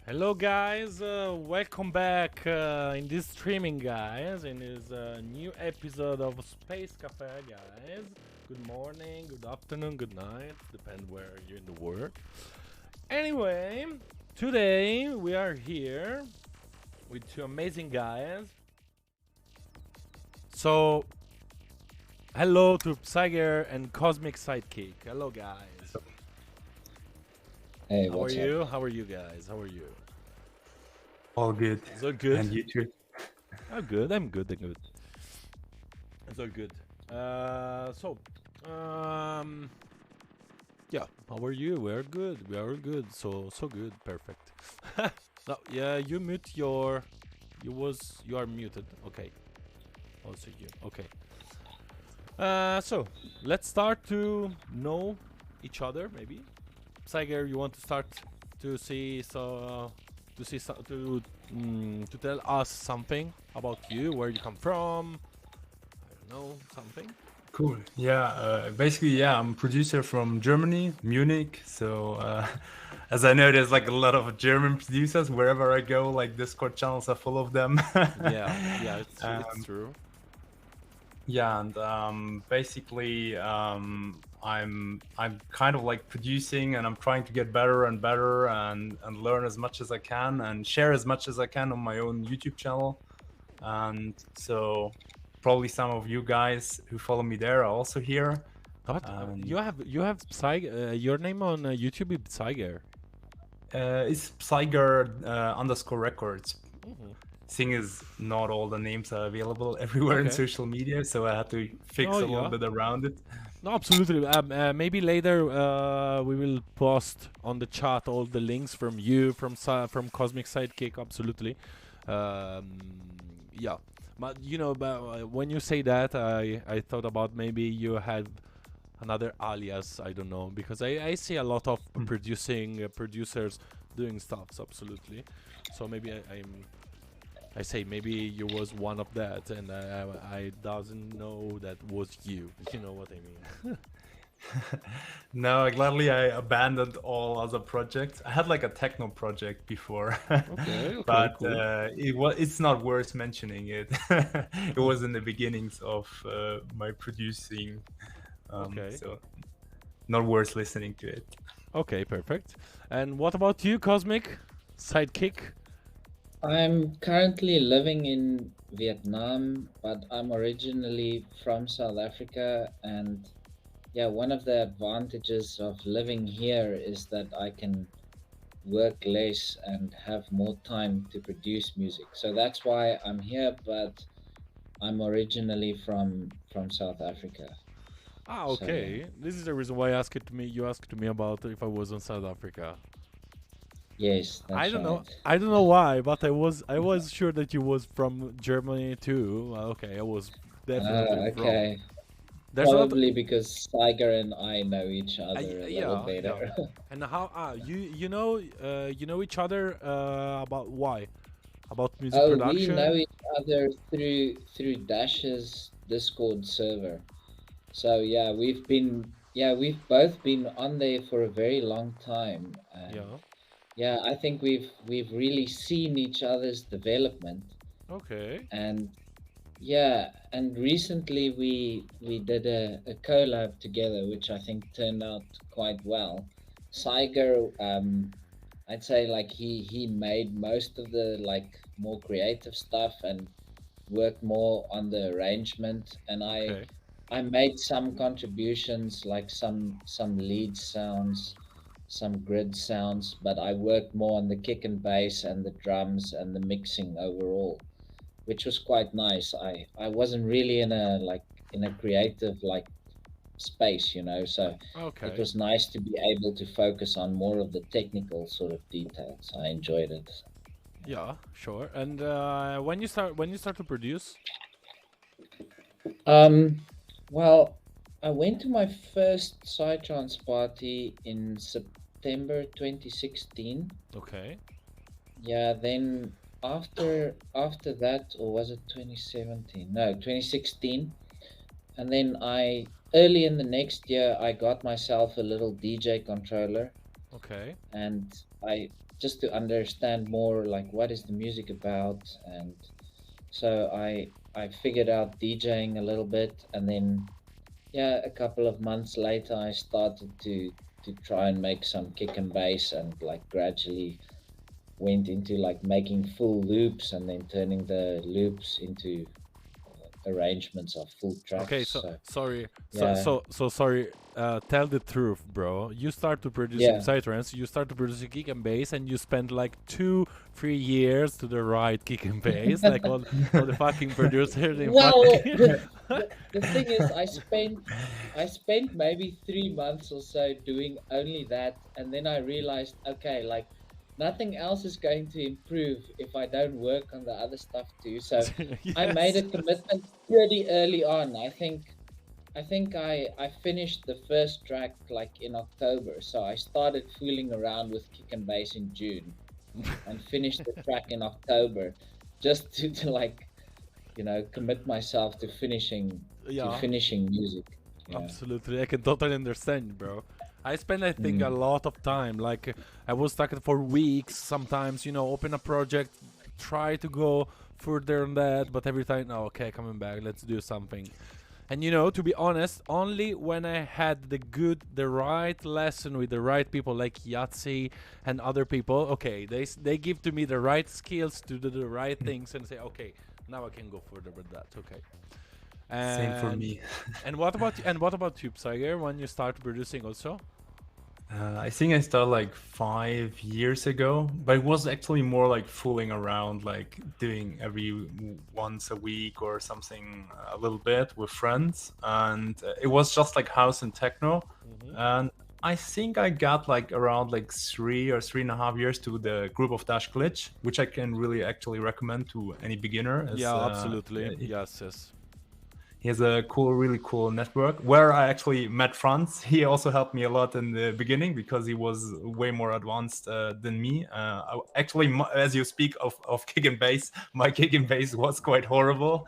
Hello, guys. Welcome back in this streaming, guys. In this new episode of Space Café, guys. Good morning, good afternoon, good night, depend where you're in the world. Anyway, today we are here with two amazing guys. So, hello to Psiger and Cosmic Sidekick. Hello, guys. Hey, How are what's up? you? How are you guys? How are you? All good. Is all good? And you too? I'm good. I'm good. I'm good. It's all good. Um, yeah. How are you? We're good. We are good. So good. Perfect. No, yeah. You mute your. You are muted. Okay. Also you. Okay. So let's start to know each other. Maybe. Psiger, you want to start to see to tell us something about you, where you come from. I don't know, something. Cool. Yeah. Basically, I'm a producer from Germany, Munich. So, as I know, there's like a lot of German producers wherever I go. Like Discord channels are full of them. Yeah, it's true. Yeah, and basically, I'm kind of like producing, and I'm trying to get better and better, and learn as much as I can, and share as much as I can on my own YouTube channel. And so, probably some of you guys who follow me there are also here. But you have Psiger, your name on YouTube is Psiger. It's Psiger _ records. Mhm. Thing is, not all the names are available everywhere in Okay. social media, so I had to fix Oh, a little yeah. bit around it. No, absolutely. Maybe later we will post on the chat all the links from you, from Cosmic Sidekick. Absolutely. Yeah. But when you say that, I thought about maybe you had another alias. I don't know, because I see a lot of producers doing stuff. Absolutely. So maybe I say maybe you was one of that, and I doesn't know that was you. You know what I mean? No, gladly I abandoned all other projects. I had like a techno project before, Okay, but cool. it's not worth mentioning it. It was in the beginnings of my producing, Okay. so not worth listening to it. Okay, perfect. And what about you, Cosmic Sidekick? I'm currently living in Vietnam, but I'm originally from South Africa. And yeah, one of the advantages of living here is that I can work less and have more time to produce music. So that's why I'm here, but I'm originally from South Africa. Ah, So yeah. okay. This is the reason why you asked me about if I was in South Africa. Yes, I that's don't know. right. I don't know why, but I was sure that you was from Germany too. Okay, I was definitely wrong. Okay. There's a lot. Probably because Tiger and I know each other a little Yeah, yeah. better. And how? You know each other about why? About music Oh, we know production? each other through Dash's Discord server. So we've both been on there for a very long time, and Yeah. yeah, I think we've really seen each other's development. Okay. And yeah, and recently we did a collab together, which I think turned out quite well. Saiger, I'd say like he made most of the like more creative stuff and worked more on the arrangement, and I Okay. I made some contributions like some lead sounds, some grid sounds, but I worked more on the kick and bass and the drums and the mixing overall, which was quite nice. I wasn't really in a creative like space, so it Okay. was nice to be able to focus on more of the technical sort of details. I enjoyed it. Yeah, sure. And when you start to produce? Well, I went to my first Psytrance party in September 2016. Okay. Yeah, then after that, or was it 2017? No, 2016. And then early in the next year, I got myself a little DJ controller, Okay. and I just to understand more like what is the music about, and so I figured out DJing a little bit, and then yeah, a couple of months later I started to try and make some kick and bass, and like gradually went into like making full loops and then turning the loops into arrangements of full Okay, tracks. so So sorry. So yeah, so so sorry. Tell the truth, bro. You start to producing yeah. psytrance, you start to producing kick and bass, and you spend like 2-3 years to the right kick and bass, like all the fucking producers in Well, fucking. the thing is, I spent maybe 3 months or so doing only that, and then I realized, okay, like nothing else is going to improve if I don't work on the other stuff too. So I made Yes. a commitment pretty early on. I think I finished the first track like in October, so I started fooling around with kick and bass in June and finished the track in October, just to like commit myself to finishing Yeah. music. Yeah. Absolutely, I can totally understand, bro. I spend, I think, a Mm. lot of time. Like, I was stuck for weeks. Sometimes, open a project, try to go further on that, but every time, oh, okay, coming back, let's do something. And to be honest, only when I had the right lesson with the right people, like Yahtzee and other people, okay, they give to me the right skills to do the right things, and say, okay, now I can go further with that. Okay. Same for And me. what about you, Psiger, when you start producing also? I think I started like 5 years ago, but it was actually more like fooling around, like doing once a week or something a little bit with friends. And it was just like house and techno. Mm-hmm. And I think I got like around like 3 or 3.5 years to the group of Dash Glitch, which I can really actually recommend to any beginner. As, Yeah, absolutely. Yes, yes. he has a really cool network where I actually met Franz. He also helped me a lot in the beginning because he was way more advanced than me. Actually, as you speak of kick and bass, my kick and bass was quite horrible.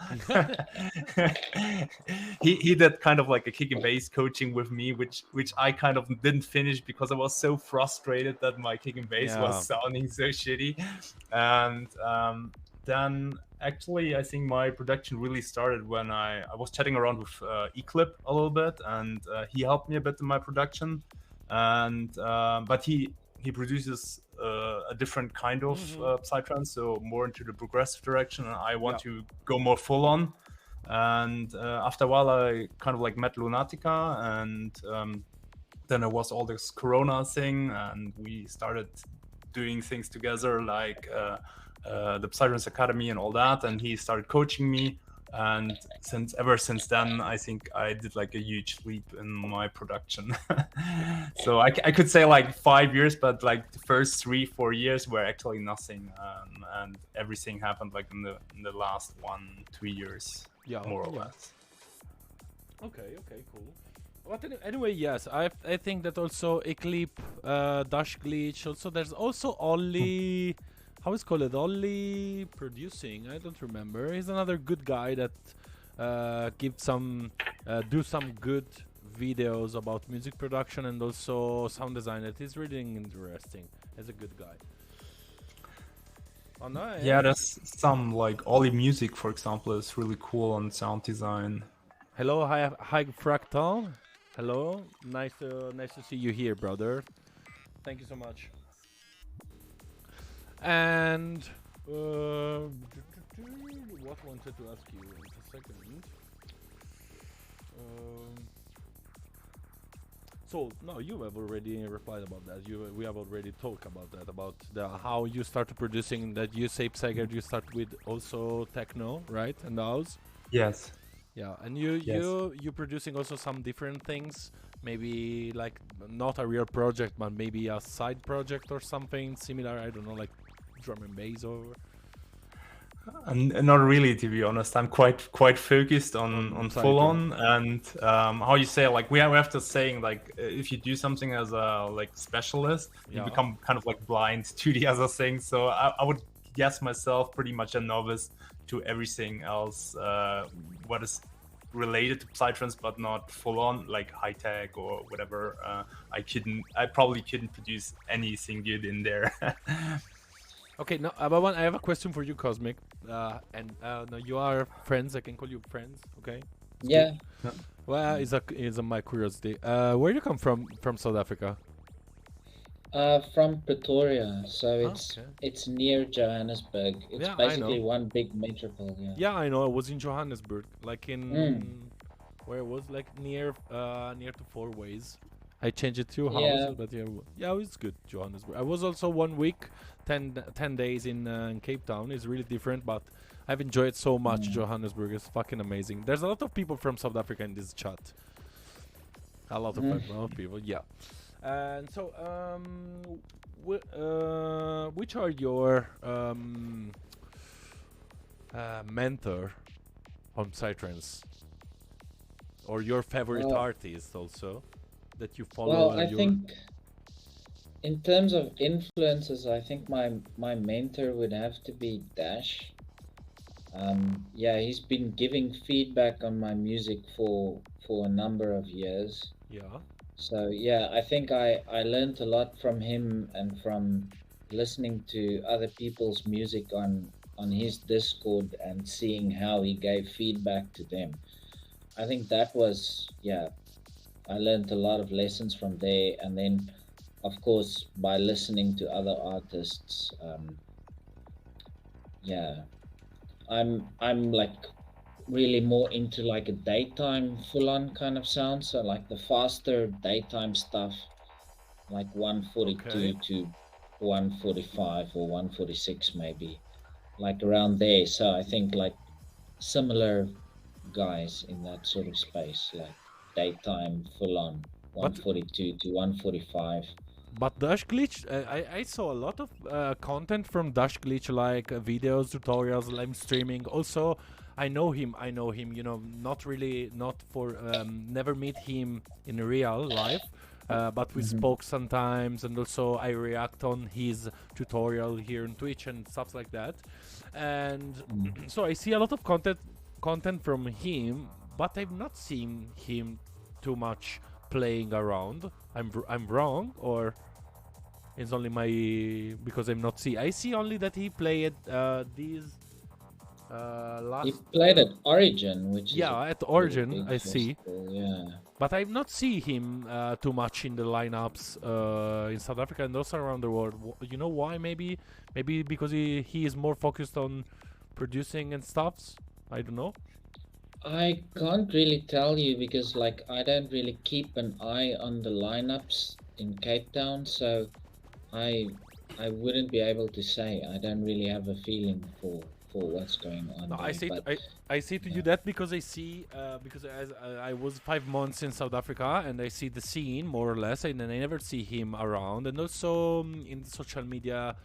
he did kind of like a kick and bass coaching with me, which I kind of didn't finish because I was so frustrated that my kick and bass Yeah. was sounding so shitty. And then actually I think my production really started when I was chatting around with Eclip a little bit, and he helped me a bit in my production. And but he produces a different kind of psytrance, so more into the progressive direction, and I want to go more full on. And after a while I kind of like met Lunatica, and then there was all this Corona thing, and we started doing things together, like the Psytrance Academy and all that, and he started coaching me. And ever since then, I think I did like a huge leap in my production. So I could say like 5 years, but like the first 3-4 years were actually nothing, and everything happened like in the last 1-2 years, more or less. Okay, cool. But anyway, yes, I think that also Eclipse, Dash Glitch, also there's also Ollie. How is called? Ollie producing. I don't remember. He's another good guy that do some good videos about music production and also sound design. It is really interesting. He's a good guy. Oh, nice. Yeah, there's some like Ollie Music, for example, is really cool on sound design. Hello, hi Fractal. Hello, nice to see you here, brother. Thank you so much. And what wanted to ask you? Wait a second. So no, you have already replied about that. We have already talked about that, about how you started producing. That you say Psiger, you start with also techno, right? And house. Yes. Yeah, and you producing also some different things. Maybe like not a real project, but maybe a side project or something similar. I don't know, like drum and bass or. Not really, to be honest. I'm quite focused on full on, and how you say, like we have this saying, like if you do something as a like specialist, you become kind of like blind to the other things. So I would guess myself pretty much a novice to everything else. What is related to psytrance, but not full on like high tech or whatever. I probably couldn't produce anything good in there. Okay, now, Ababan, I have a question for you, Cosmic. And no, you are friends. I can call you friends. Okay. It's Yeah. good. Well, is a my curiosity. Where you come from South Africa? From Pretoria, so Okay. it's near Johannesburg. It's Yeah, I basically know. one big metropole. Yeah. Yeah, I know. I was in Johannesburg, like Mm, in where it was like near to Four Ways. I changed it to yeah. houses, but yeah, yeah, it's good. Johannesburg. I was also 1 week, 10 days in Cape Town. It's really different, but I've enjoyed so much. Mm, Johannesburg is fucking amazing. There's a lot of people from South Africa in this chat. A lot of people, yeah. And so, which are your mentor on Psytrance, or your favorite well, artist also that you follow? well, I Your think in terms of influences, I think my mentor would have to be Dash. Yeah, he's been giving feedback on my music for a number of years. yeah. So yeah, I think I learned a lot from him and from listening to other people's music on his Discord and seeing how he gave feedback to them. I think that was, yeah, I learned a lot of lessons from there, and then of course by listening to other artists. Yeah, I'm like really more into like a daytime full on kind of sound, so like the faster daytime stuff, like 142 Okay. to 145 or 146 maybe, like around there. So I think like similar guys in that sort of space, like daytime full on But 142 to 145. Dash Glitch, I saw a lot of content from Dash Glitch, like videos, tutorials, live streaming. Also, I know him. I know him. You know, not really, not for never meet him in real life, but we Hmm. spoke sometimes, and also I react on his tutorial here on Twitch and stuff like that. And so I see a lot of content from him, but I've not seen him too much playing around. I'm wrong, or it's only my because I'm not see. I see only that he played these He last. played at Origin, which is a Yeah, at pretty Origin big I see, festival. Yeah. but I've not see him too much in the lineups in South Africa and also around the world. You know why? Maybe because he is more focused on producing and stuffs. I don't know. I can't really tell you because like I don't really keep an eye on the lineups in Cape Town, so I I wouldn't be able to say. I don't really have a feeling for what's going on No, there. But I say to you yeah. that because I see because as I was 5 months in South Africa and I see the scene more or less, and then I never see him around, and also in social media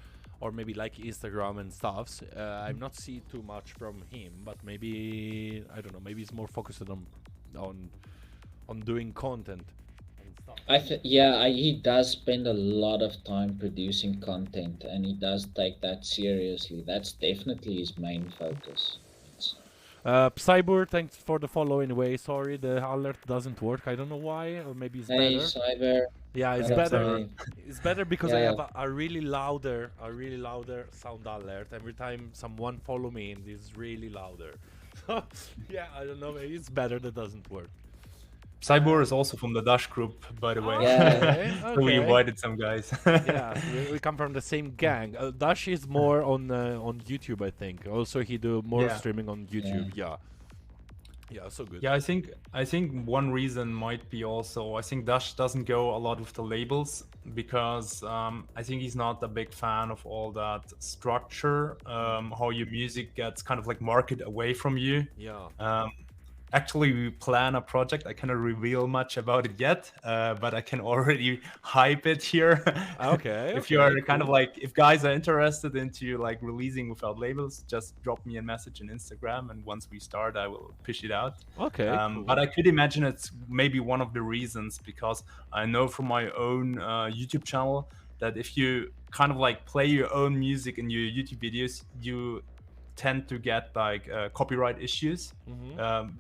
or maybe like Instagram and stuffs. I've not see too much from him, but maybe I don't know. Maybe he's more focused on on doing content and stuff. He does spend a lot of time producing content, and he does take that seriously. That's definitely his main focus. It's, Psyber, thanks for the follow anyway. Sorry, the alert doesn't work. I don't know why, or maybe it's hey, better. Cyber, Yeah, it's what up, So better. hey? It's better because I Yeah, have a really louder sound alert every time someone follow me, and it's really louder. Yeah, I don't know. Maybe it's better that doesn't work. Cybor is also from the Dash group, by the way. yeah, Okay, So we okay. invited some guys. Yes, we come from the same gang. Dash is more on YouTube, I think. Also, he do more Yeah. streaming on yeah. YouTube. Yeah, yeah, so good. Yeah, I think one reason might be also I think Dash doesn't go a lot with the labels because I think he's not a big fan of all that structure, how your music gets kind of like marketed away from you. Yeah. Actually, we plan a project. I cannot reveal much about it yet, but I can already hype it here. Okay. If you Okay. are kind of Cool. like, if guys are interested into like releasing without labels, just drop me a message on Instagram, and once we start, I will push it out. Okay. Cool. But I could imagine it's maybe one of the reasons because I know from my own YouTube channel that if you kind of like play your own music in your YouTube videos, you tend to get like copyright issues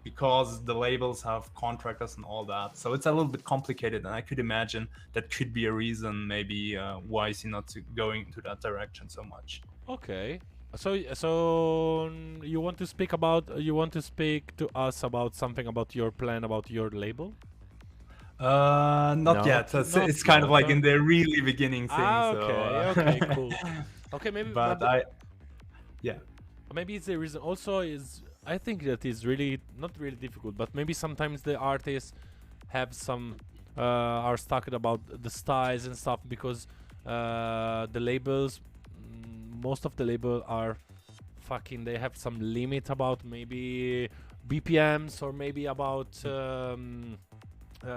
because the labels have contractors and all that. So it's a little bit complicated, and I could imagine that could be a reason maybe why is he not going to that direction so much. Okay. So you want to speak to us about something about your plan about your label? Not No, yet. not It's kind of like yet. in the really beginning thing. Okay, so, okay, cool. Okay, maybe, But yeah. maybe it's the reason. Also, is I think that is really not really difficult, but maybe sometimes the artists have some are stuck about the styles and stuff because the labels, most of the label are fucking. They have some limit about maybe BPMs or maybe about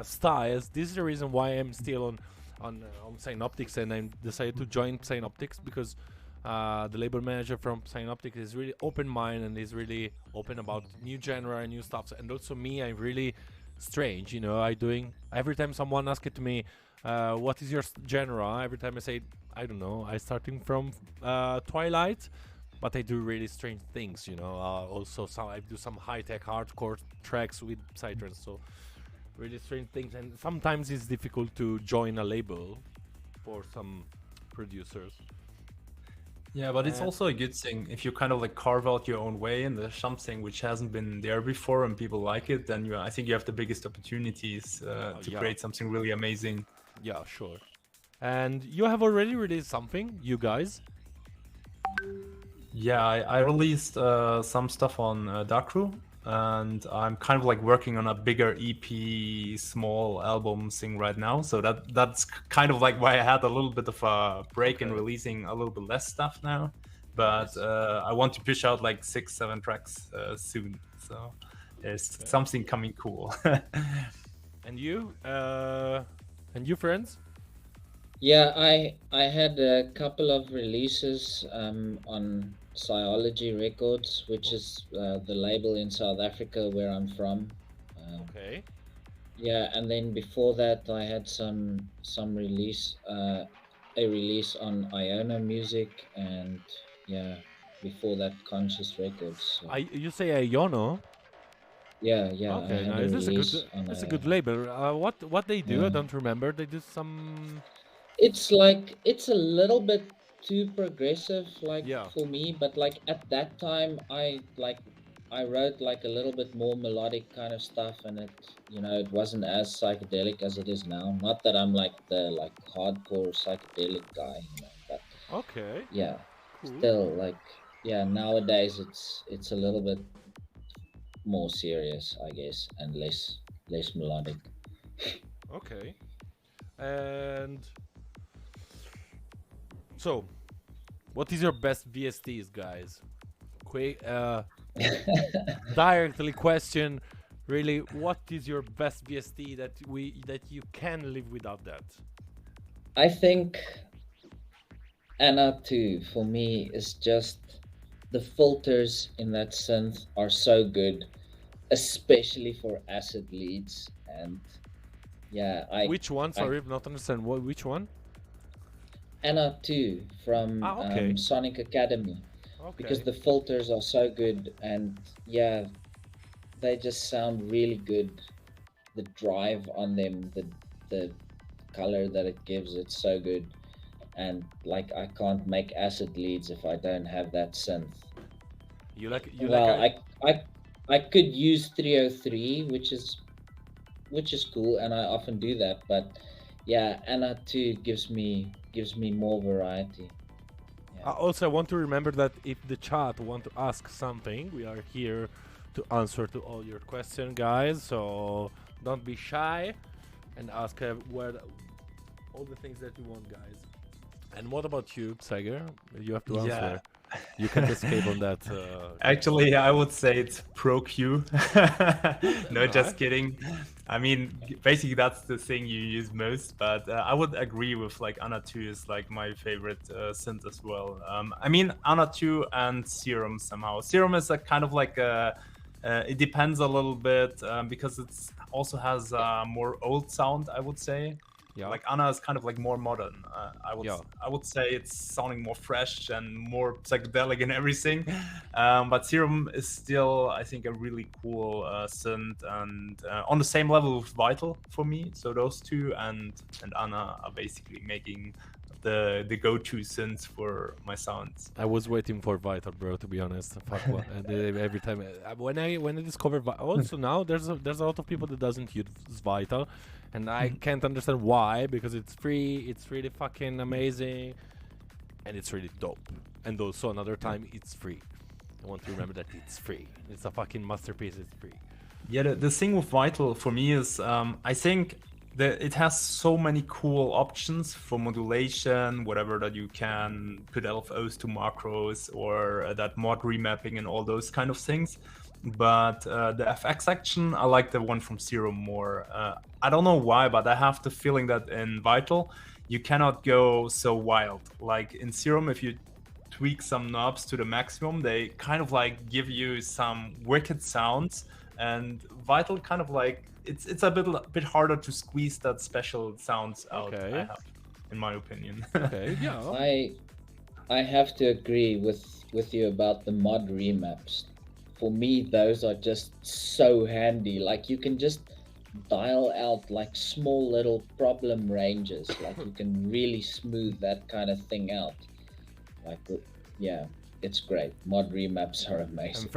styles. This is the reason why I'm still on Synoptics, and I decided to join Synoptics because the label manager from Synoptics is really open-minded and is really open about new genre and new stuff. And also me, I'm really strange, you know. Every time someone asks to me, what is your genre? Every time I say, I don't know, I starting from Twilight, but I do really strange things, you know. Also, I do some high-tech hardcore tracks with Psytrance, so really strange things. And sometimes it's difficult to join a label for some producers. Yeah, but it's also a good thing if you kind of like carve out your own way and there's something which hasn't been there before and people like it, then I think you have the biggest opportunities to create something really amazing. Yeah, sure. And you have already released something, you guys? Yeah, I released some stuff on Darkroom, and I'm kind of like working on a bigger EP, small album thing right now. So that's kind of like why I had a little bit of a break in releasing a little bit less stuff now. But I want to push out like 6-7 tracks soon. So there's something coming cool. And you? Friends? Yeah, I had a couple of releases on Psyology Records, which is the label in South Africa where I'm from. Okay. Yeah, and then before that, I had some release, a release on Iona Music, and yeah, before that, Conscious Records. So. You say Iono? Yeah. Okay, I had nice. release That's a good label. What they do? I Yeah. don't remember. They do some. It's like it's a little bit too progressive, like Yeah. for me. But like at that time, I wrote like a little bit more melodic kind of stuff, and it wasn't as psychedelic as it is now. Not that I'm like the hardcore psychedelic guy, but Okay. yeah, Cool. still nowadays it's a little bit more serious, I guess, and less melodic. Okay. And so, what is your best VSTs, guys? Directly question, really, what is your best VST that you can live without that? I think Anna 2 for me is just the filters in that synth are so good, especially for acid leads. And yeah, Which one? Sorry, not understand. Which one? Anna 2 from Sonic Academy. Okay. Because the filters are so good, and yeah, they just sound really good. The drive on them, the color that it gives, it's so good. And like, I can't make acid leads if I don't have that synth. I could use 303, which is cool, and I often do that. But yeah, Anna 2 gives me more variety. I also want to remember that if the chat want to ask something, we are here to answer to all your questions, guys. So don't be shy and ask all the things that you want, guys. And what about you, Psiger? You have to answer. You can't escape on that. Actually, I would say it's Pro Q. No, just kidding. I mean, basically that's the thing you use most, but I would agree with like Anna 2 is like my favorite synth as well. I mean, Anna 2 and Serum somehow. Serum is a kind of like it depends a little bit because it's also has a more old sound, I would say. Yeah. Like Anna is kind of like more modern. Yeah. I would say it's sounding more fresh and more psychedelic and everything. But Serum is still, I think, a really cool synth, and on the same level with Vital for me. So those two and Anna are basically making the go-to synths for my sounds. I was waiting for Vital, bro. To be honest, fuck what. Every time when I discover also now there's a lot of people that doesn't use Vital, and I can't understand why, because it's free, it's really fucking amazing, and it's really dope. And also another time it's free. I want to remember that it's free. It's a fucking masterpiece. It's free. Yeah, the thing with Vital for me is I think that it has so many cool options for modulation, whatever, that you can put LFOs to macros, or that mod remapping and all those kind of things. But the FX section, I like the one from Serum more. I don't know why, but I have the feeling that in Vital, you cannot go so wild. Like in Serum, if you tweak some knobs to the maximum, they kind of like give you some wicked sounds. And Vital kind of like it's a bit harder to squeeze that special sounds out. Okay. I have, in my opinion. Okay, yeah. I have to agree with you about the mod remaps. For me, those are just so handy. Like you can just dial out like small little problem ranges. Like you can really smooth that kind of thing out. Like yeah. It's great. Mod remaps are amazing.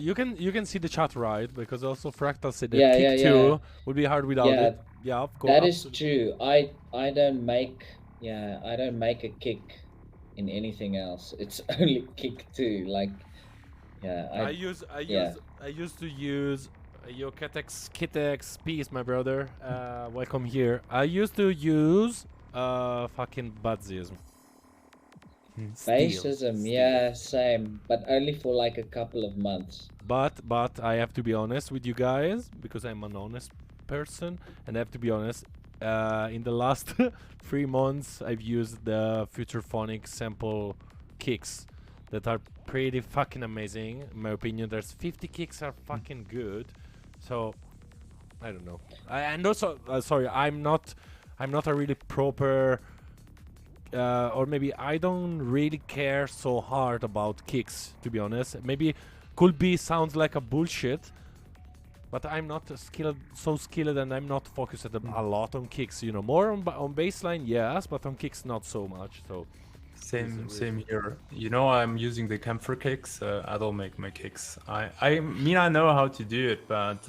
You can see the chat, right? Because also Fractal said that Yeah, Kick yeah, 2 yeah. would be hard without Yeah, it. Yeah, of course. that is true. I don't make a kick in anything else. It's only kick 2. Like yeah, I used to use yo Kitex peace, my brother. Welcome here. I used to use fucking Budzism. Bassism, yeah, same, but only for like a couple of months. But I have to be honest with you guys, because I'm an honest person, and I have to be honest. In the last 3 months, I've used the Futurephonic sample kicks that are pretty fucking amazing. In my opinion, there's 50 kicks are fucking good. So I don't know. And also, sorry, I'm not a really proper. Or maybe I don't really care so hard about kicks, to be honest. Maybe could be sounds like a bullshit, but I'm not so skilled, and I'm not focused a lot on kicks. You know, more on bassline, yes, but on kicks not so much. So same here. You know, I'm using the camphor kicks. I don't make my kicks. I mean, I know how to do it, but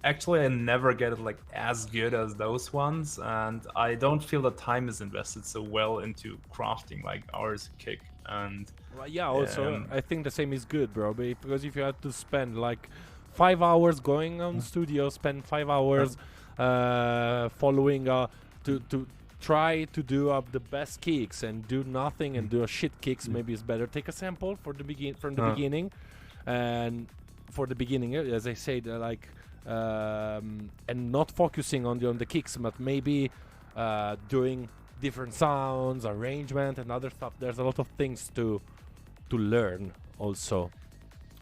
actually, I never get it like as good as those ones, and I don't feel the time is invested so well into crafting like ours kick. And well, yeah, also I think the same is good, bro. Because if you had to spend like 5 hours going on studio, spend 5 hours following to try to do up the best kicks and do nothing and do a shit kicks, maybe it's better take a sample for the beginning, and for the beginning, as I said, like. And not focusing on the kicks, but maybe doing different sounds, arrangement, and other stuff. There's a lot of things to learn also.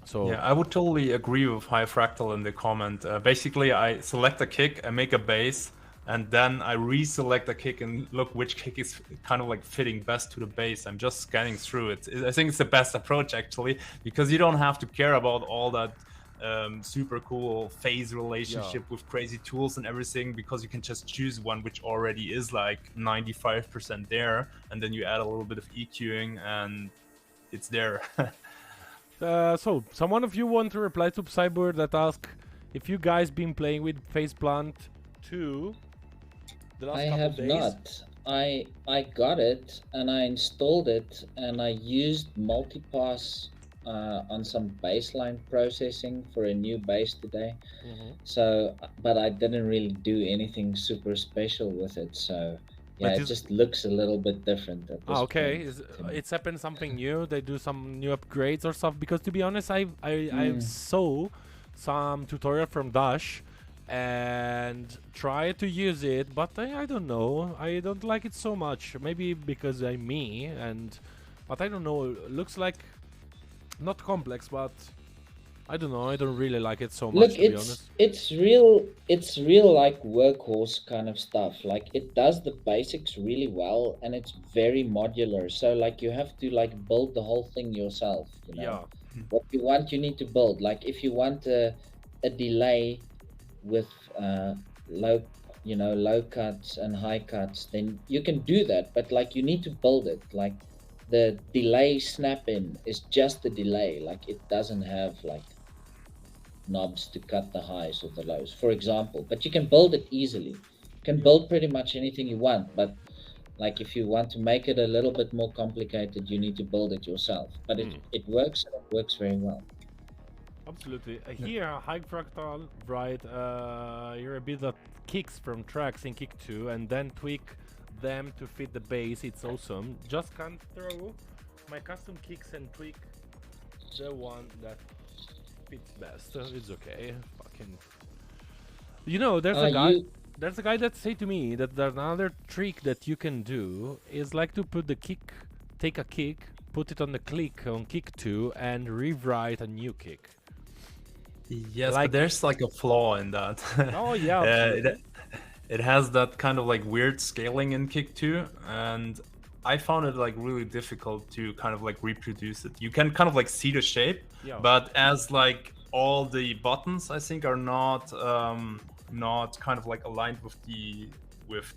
So yeah, I would totally agree with High Fractal in the comment. Basically, I select a kick, I make a bass, and then I reselect a kick and look which kick is kind of like fitting best to the bass. I'm just scanning through it. I think it's the best approach actually, because you don't have to care about all that super cool phase relationship with crazy tools and everything, because you can just choose one which already is like 95% there, and then you add a little bit of EQing and it's there. So someone of you want to reply to Psiger that ask if you guys been playing with Faceplant 2 the last I couple have days? not. I got it and I installed it and I used multipass on some baseline processing for a new bass today. So, but I didn't really do anything super special with it. So, yeah, it just looks a little bit different at this okay. point. It's happened something new. They do some new upgrades or stuff. Because to be honest, I saw some tutorial from Dash and try to use it, but I don't know. I don't like it so much. Maybe because I'm me, but I don't know. It looks like not complex, but I don't know. I don't really like it so much, Look, to be honest. it's real like workhorse kind of stuff. Like it does the basics really well, and it's very modular. So like you have to like build the whole thing yourself. You know, Yeah. what you want, you need to build. Like if you want a delay with low, low cuts and high cuts, then you can do that. But like you need to build it. Like the delay snap in is just the delay. Like it doesn't have like knobs to cut the highs or the lows, for example. But you can build it easily. You can build pretty much anything you want, but like if you want to make it a little bit more complicated, you need to build it yourself. But it works, and it works very well. Absolutely. Here, high fractal, right? Here a bit of kicks from tracks in Kick 2 and then tweak them to fit the bass. It's awesome. Just can't throw my custom kicks and tweak the one that fits best. It's okay. Fucking. You know, there's a guy. There's a guy that say to me that there's another trick that you can do is like to put the kick, take a kick, put it on the click on Kick 2 and rewrite a new kick. Yes, but there's like a flaw in that. Oh yeah. It has that kind of like weird scaling in Kick 2, and I found it like really difficult to kind of like reproduce it. You can kind of like see the shape, but as like all the buttons I think are not kind of like aligned with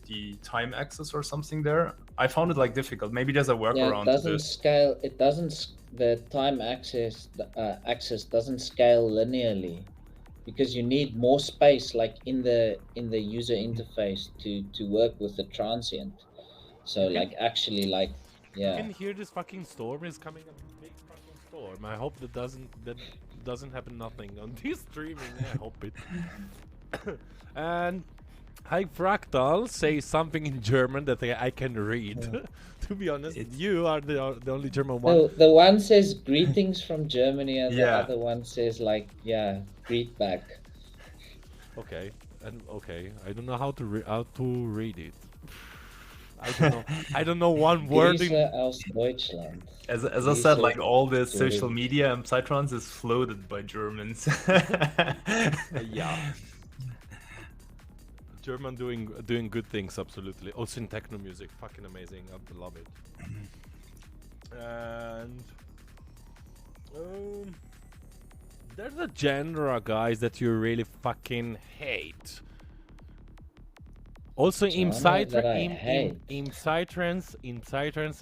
the time axis or something there. I found it like difficult. Maybe there's a workaround. It doesn't scale. It doesn't. The time axis doesn't scale linearly, because you need more space, like in the user interface, to work with the transient. So like actually like You can hear this fucking storm is coming. A big fucking storm. I hope that doesn't happen nothing on this streaming. I hope it. And High Fractal says something in German that I can read. To be honest, you are the only German one. The one says greetings from Germany, and the other one says like greet back. Okay, and okay, I don't know how to read it. I don't know. I don't know one word. Aus Deutschland. As I said, like all the social media and Psytrance is floated by Germans. Yeah. German doing good things, absolutely. Also in techno music, fucking amazing. I love it. And there's a genre, guys, that you really fucking hate. Also in Psytrance,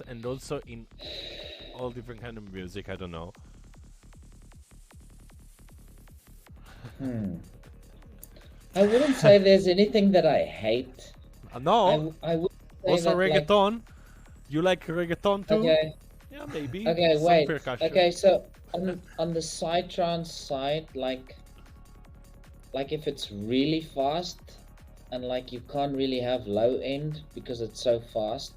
and also in all different kind of music. I don't know. I wouldn't say there's anything that I hate. No. I would say also that, reggaeton. Like, you like reggaeton too? Okay. Yeah, maybe. Okay, some wait. percussion. Okay, so on the Psytrance side, like if it's really fast and like you can't really have low end because it's so fast,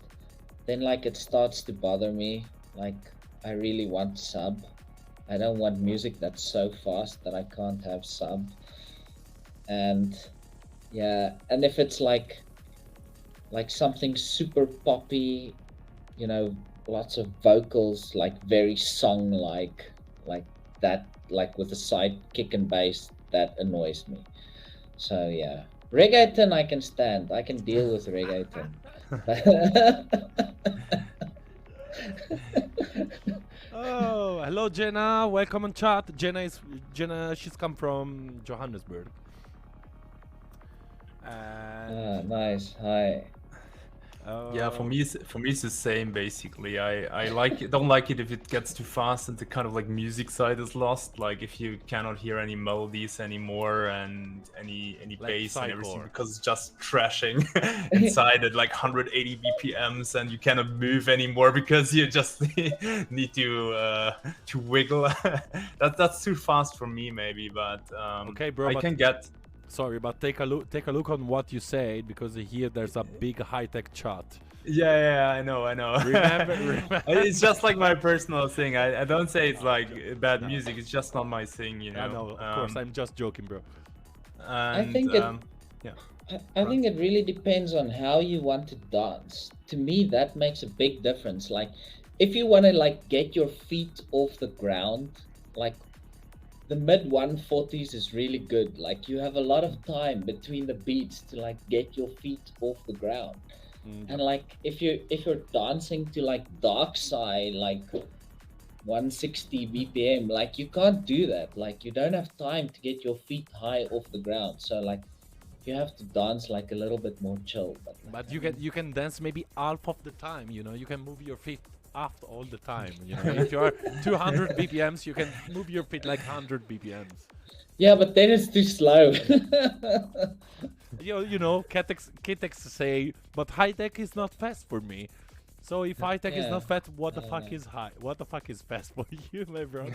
then like it starts to bother me. Like I really want sub. I don't want music that's so fast that I can't have sub. And and if it's like something super poppy, you know, lots of vocals, like very song like that, like with a side kick and bass, that annoys me. So yeah, reggaeton I can stand. I can deal with reggaeton. Oh, hello Jenna, welcome on chat. Jenna, she's come from Johannesburg. Nice. Hi. Yeah, for me it's the same basically. I don't like it if it gets too fast and the kind of like music side is lost. Like if you cannot hear any melodies anymore and any like bass Psychor. and everything, because it's just trashing inside at like 180 BPMs and you cannot move anymore because you just need to wiggle. That's too fast for me maybe, but okay, bro, I can get. Sorry, but take a look on what you said, because here there's a big high-tech chat. Yeah, I know. Remember. It's just like my personal thing. I don't say it's like bad music. It's just not my thing, you know. I know, of course. I'm just joking, bro. And, I think I think it really depends on how you want to dance. To me, that makes a big difference. Like, if you want to like get your feet off the ground, like the mid 140s is really good. Like you have a lot of time between the beats to like get your feet off the ground. Yeah. And like if you're dancing to like Dark Side, like 160 BPM, like you can't do that. Like you don't have time to get your feet high off the ground. So like you have to dance like a little bit more chill. But like, But I mean, you can dance maybe half of the time, you know. You can move your feet half all the time, you know. If you are 200 BPMs, you can move your feet like 100 BPMs. yeah, but then it's too slow. You know, Kitex say, but high tech is not fast for me. So if high tech is Yeah, not fast, what I the don't fuck know. is high? What the fuck is fast for you, my brother?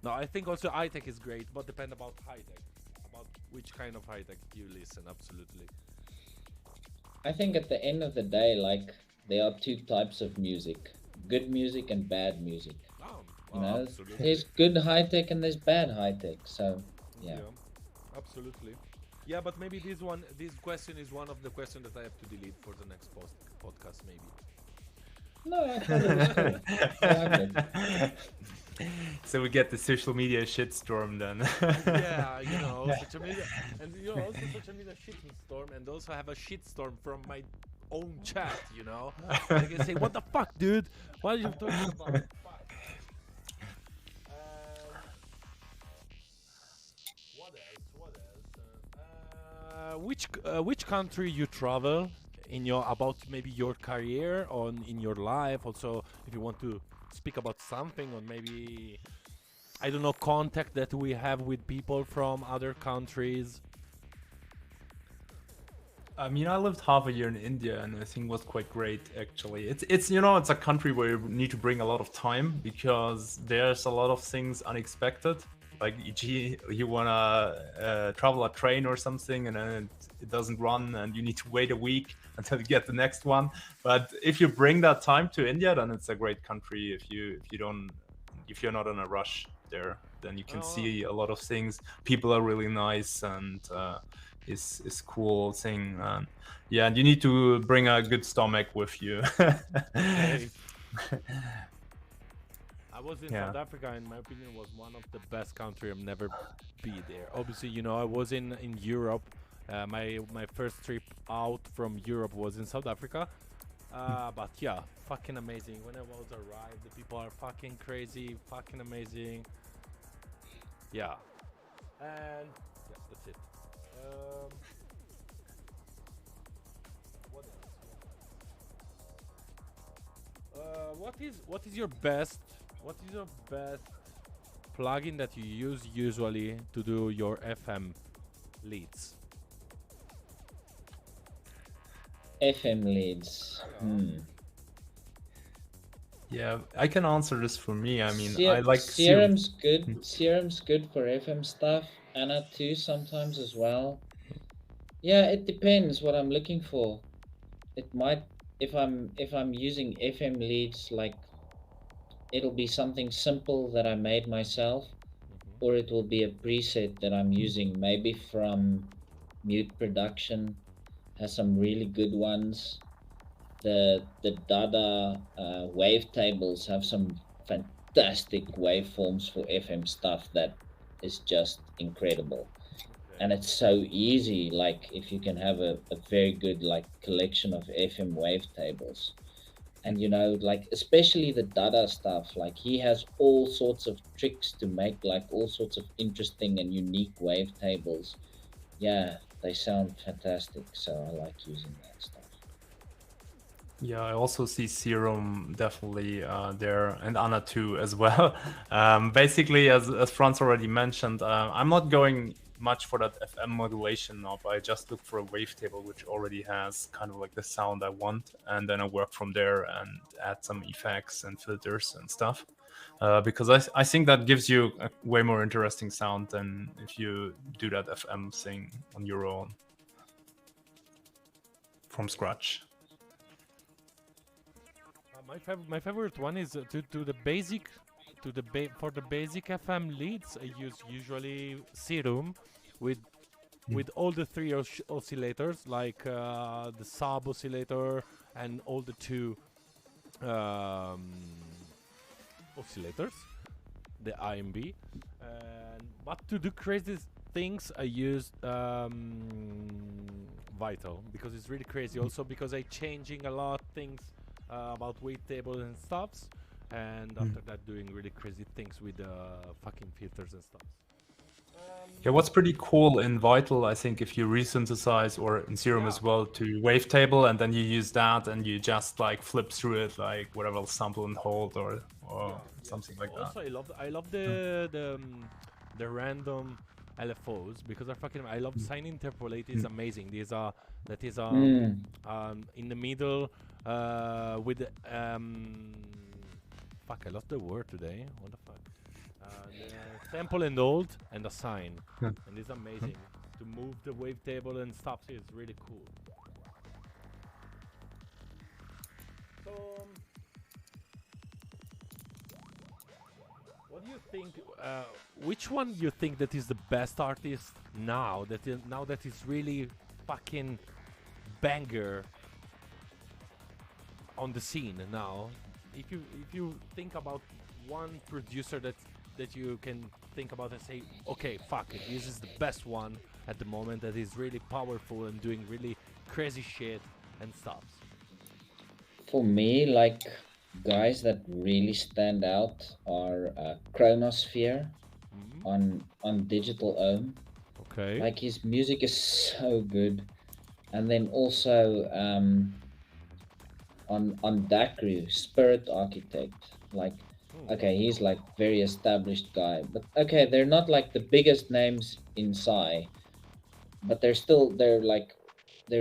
No, I think also high tech is great, but depend about high tech, about which kind of high tech you listen. Absolutely. I think at the end of the day, like there are two types of music: good music and bad music. Oh, You well, know, absolutely. there's good high tech and there's bad high tech. So yeah. Yeah, absolutely. Yeah, but maybe this question is one of the questions that I have to delete for the next podcast, maybe. No, I thought it was cool. I like it. So we get the social media shitstorm then. Yeah, you know, social media, and you know, also social media shitstorm, and also have a shitstorm from my own chat. You know, they can say, "What the fuck, dude? What are you talking about?" Fuck. What else? What else? Which country you travel in your about maybe your career or in your life? Also, if you want to speak about something, or maybe I don't know, contact that we have with people from other countries. I mean, I lived half a year in India, and I think it was quite great actually. It's you know, it's a country where you need to bring a lot of time because there's a lot of things unexpected. Like e.g., you wanna travel a train or something, and then it doesn't run, and you need to wait a week until you get the next one. But if you bring that time to India, then it's a great country. If you're not in a rush there, then you can Oh, see a lot of things. People are really nice, and is cool thing. And yeah, and you need to bring a good stomach with you. okay. I was in Yeah. South Africa, in my opinion, was one of the best country. I've never be there. Obviously, you know, I was in Europe. My first trip out from Europe was in South Africa. But yeah, fucking amazing. When I was arrived, the people are fucking crazy, fucking amazing. Yeah, and yeah, that's it. Um, what else? What is your best? What is your best plugin that you use usually to do your FM leads? FM leads. Yeah. Yeah, I can answer this for me. I mean, I like Serum. Serum's good. Serum's good for FM stuff. Anna too sometimes as well. Yeah, it depends what I'm looking for. It might if I'm using FM leads, like it'll be something simple that I made myself, or it will be a preset that I'm using maybe from Mute Production. Has some really good ones. The Dada wavetables have some fantastic waveforms for FM stuff that is just incredible. And it's so easy, like if you can have a very good like collection of FM wavetables. And you know, like especially the Dada stuff, like he has all sorts of tricks to make like all sorts of interesting and unique wavetables. Yeah, they sound fantastic, so I like using that stuff. Yeah, I also see Serum definitely there, and Anna too as well. Basically, as Franz already mentioned, I'm not going much for that FM modulation now, but I just look for a wavetable which already has kind of like the sound I want, and then I work from there and add some effects and filters and stuff. Because I think that gives you a way more interesting sound than if you do that FM thing on your own from scratch. My favorite one is to the basic to the for the basic FM leads. I use usually Serum with all the three oscillators, like the sub oscillator and all the two um, oscillators. the IMB. But to do crazy things, I used Vital because it's really crazy. Also because I changing a lot things about wavetable and stuffs, and after that doing really crazy things with fucking filters and stuff. Yeah, what's pretty cool in Vital, I think, if you resynthesize, or in Serum as well, to wavetable, and then you use that and you just like flip through it, like whatever, sample and hold, or something like that. Also, I love the random LFOs because I love sign interpolate is amazing. These are that is in the middle with fuck, I lost the word today. What the fuck? The sample and hold and a sign, and it's amazing to move the wavetable and stuff. Is really cool. So, what do you think? Which one do you think that is the best artist now? That is really fucking banger on the scene now. If you think about one producer that you can think about and say, okay, fuck it, this is the best one at the moment that is really powerful and doing really crazy shit and stuff. For me, like guys that really stand out are Chronosphere on Digital Ohm. Okay. Like his music is so good, and then also on Dakru, Spirit Architect. Like, okay, he's like very established guy, but okay, they're not like the biggest names in Psy, but they're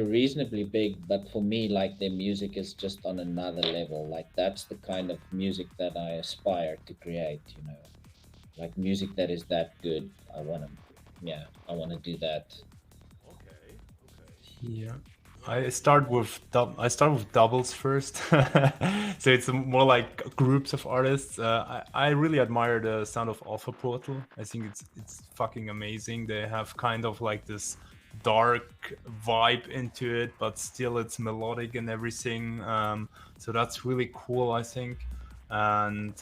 reasonably big. But for me, like their music is just on another level. Like that's the kind of music that I aspire to create. You know, like music that is that good. I wanna do that. Okay. Yeah. I start with doubles first, so it's more like groups of artists. I really admire the sound of Alpha Portal. I think it's fucking amazing. They have kind of like this dark vibe into it, but still it's melodic and everything. So that's really cool, I think. And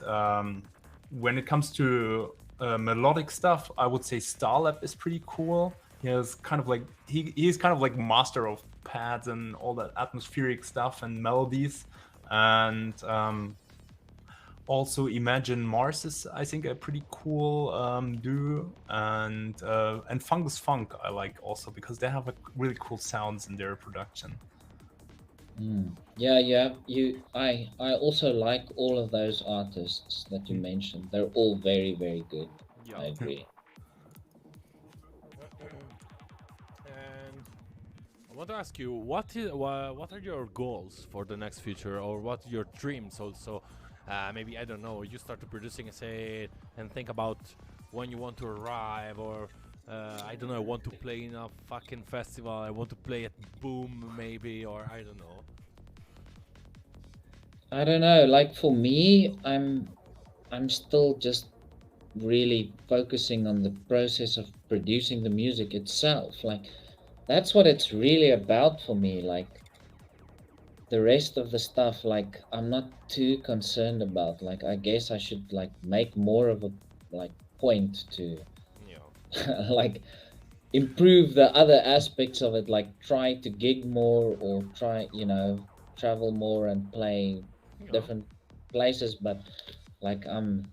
when it comes to melodic stuff, I would say Starlab is pretty cool. He's kind of like he's kind of like master of pads and all that atmospheric stuff and melodies. And also Imagine Mars is, I think, a pretty cool duo. And Fungus Funk I like also because they have really cool sounds in their production. Yeah. I also like all of those artists that you mentioned. They're all very, very good. Yeah. I agree. And I want to ask you, what are your goals for the next future, or what are your dreams also? Maybe, I don't know, you start producing and think about when you want to arrive, or I don't know, I want to play in a fucking festival, I want to play at Boom maybe, or I don't know. I don't know. Like for me, I'm still just really focusing on the process of producing the music itself. Like that's what it's really about for me. Like the rest of the stuff, like I'm not too concerned about. Like I guess I should like make more of a like point to like improve the other aspects of it, like try to gig more, or try, you know, travel more and play different places. But like I'm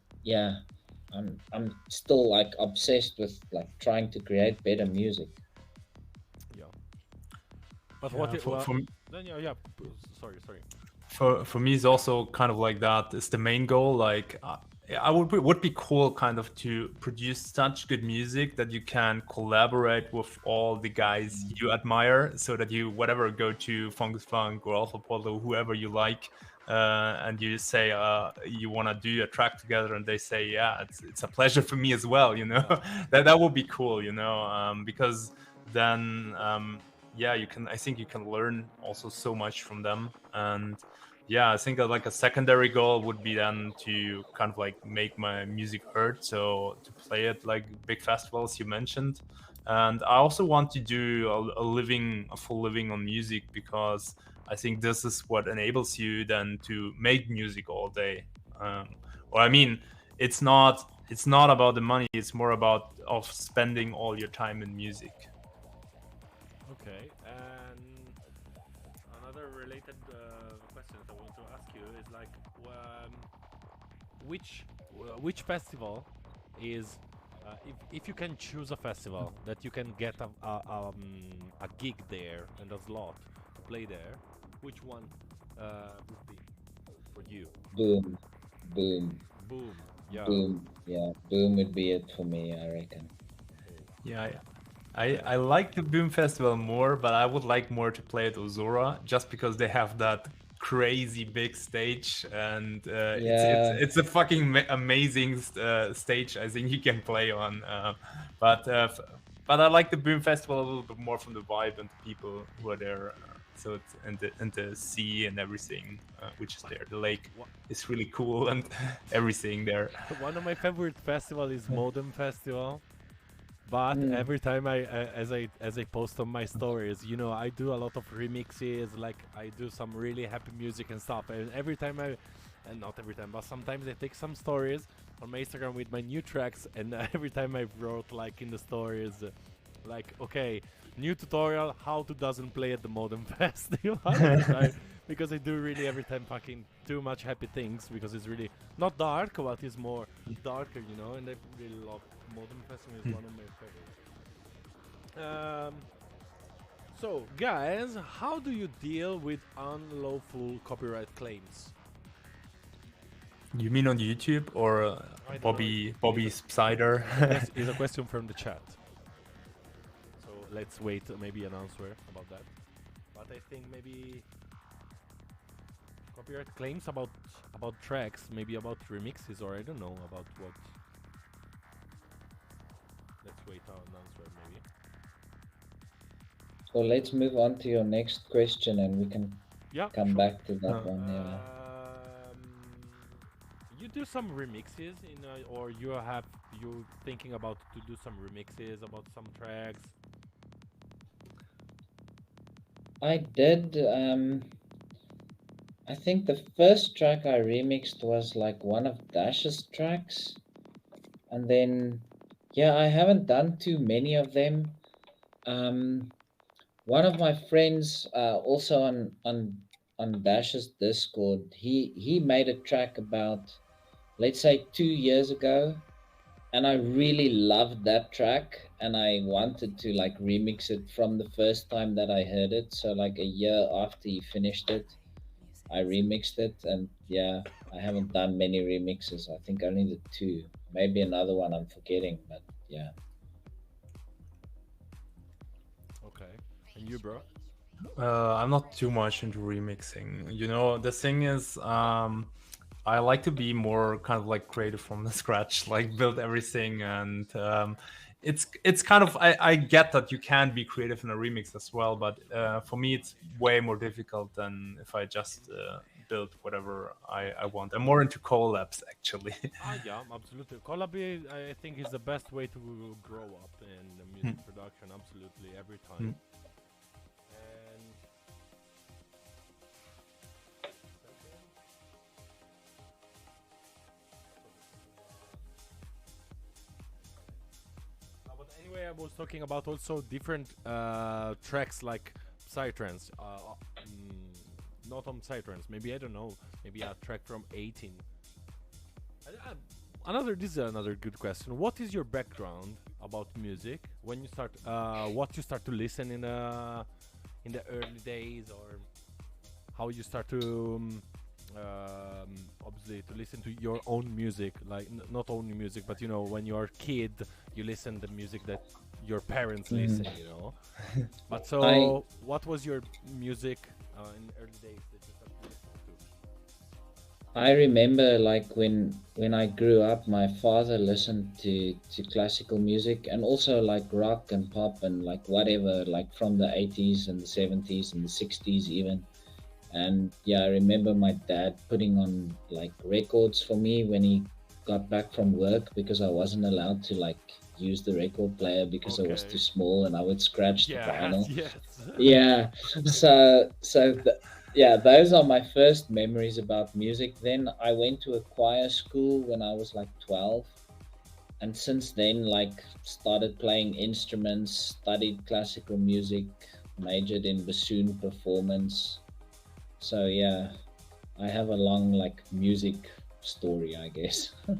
still like obsessed with like trying to create better music. Yeah. But Yeah, what it for then sorry. For me, it's also kind of like that. It's the main goal. Like, I would be cool, kind of, to produce such good music that you can collaborate with all the guys you admire, so that you whatever go to Fungus Funk or Alpha Portal, whoever you like, and you say you want to do a track together, and they say, yeah, it's a pleasure for me as well. You know, that would be cool. You know, because then. Yeah, I think you can learn also so much from them. And yeah, I think like a secondary goal would be then to kind of like make my music heard, so to play at like big festivals you mentioned. And I also want to do a full living on music, because I think this is what enables you then to make music all day. Or I mean, it's not it's not about the money. It's more about of spending all your time in music. Okay, and another related question I want to ask you is like, which festival is, if you can choose a festival that you can get a gig there and a slot to play there, which one would be for you? Boom, boom, Boom. Yeah. boom. Yeah, boom would be it for me, I reckon. Yeah, I like the Boom Festival more, but I would like more to play at Ozora just because they have that crazy big stage, and Yeah. it's a fucking amazing stage. I think you can play on, but I like the Boom Festival a little bit more from the vibe and the people who are there. So it's and the sea and everything, which is there. The lake is really cool and everything there. One of my favorite festival is Modem Festival. But every time as I post on my stories, you know, I do a lot of remixes, like I do some really happy music and stuff. And every time and not every time, but sometimes I take some stories on my Instagram with my new tracks, and every time I wrote like in the stories, like, okay, new tutorial how to doesn't play at the Modern Festival. Because I do really every time fucking too much happy things, because it's really not dark, but it's more darker, you know, and I really love Modern Festival is one of my favorites. So, guys, how do you deal with unlawful copyright claims? You mean on YouTube or Bobby's Psiger? It's a question from the chat. So let's wait, maybe an answer about that. But I think maybe copyright claims about tracks, maybe about remixes, or I don't know about what. Let's wait on an answer, maybe. So let's move on to your next question, and we can come back to that one. Yeah. You do some remixes or you thinking about to do some remixes about some tracks? I did. I think the first track I remixed was like one of Dash's tracks, and then I haven't done too many of them. One of my friends, also on Dash's Discord, he made a track about, let's say, 2 years ago, and I really loved that track, and I wanted to like remix it from the first time that I heard it. So like a year after he finished it, I remixed it, and I haven't done many remixes. I think only the 2, maybe another one I'm forgetting, but yeah. Okay, and you, bro? I'm not too much into remixing. You know, the thing is, I like to be more kind of like creative from the scratch, like build everything, and it's kind of I get that you can be creative in a remix as well, but for me it's way more difficult than if I just build whatever I want. I'm more into collabs actually. Yeah, absolutely. Collab, I think, is the best way to grow up in the music production. Absolutely, every time. Anyway, I was talking about also different tracks like Psytrance. Not on Psytrance. Maybe, I don't know. Maybe a track from 18. This is another good question. What is your background about music? When you start, what you start to listen in the early days, or how you start to obviously to listen to your own music, like not only music, but you know, when you're a kid, you listen to music that your parents listen, you know. But so, what was your music in the early days that you started listening to? I remember like when I grew up, my father listened to classical music, and also like rock and pop and like whatever, like from the 80s and the 70s and the 60s even. And I remember my dad putting on like records for me when he got back from work, because I wasn't allowed to like use the record player because it was too small, and I would scratch the vinyl. Those are my first memories about music. Then I went to a choir school when I was like 12, and since then, like, started playing instruments, studied classical music, majored in bassoon performance. So yeah, I have a long like music story, I guess. Okay.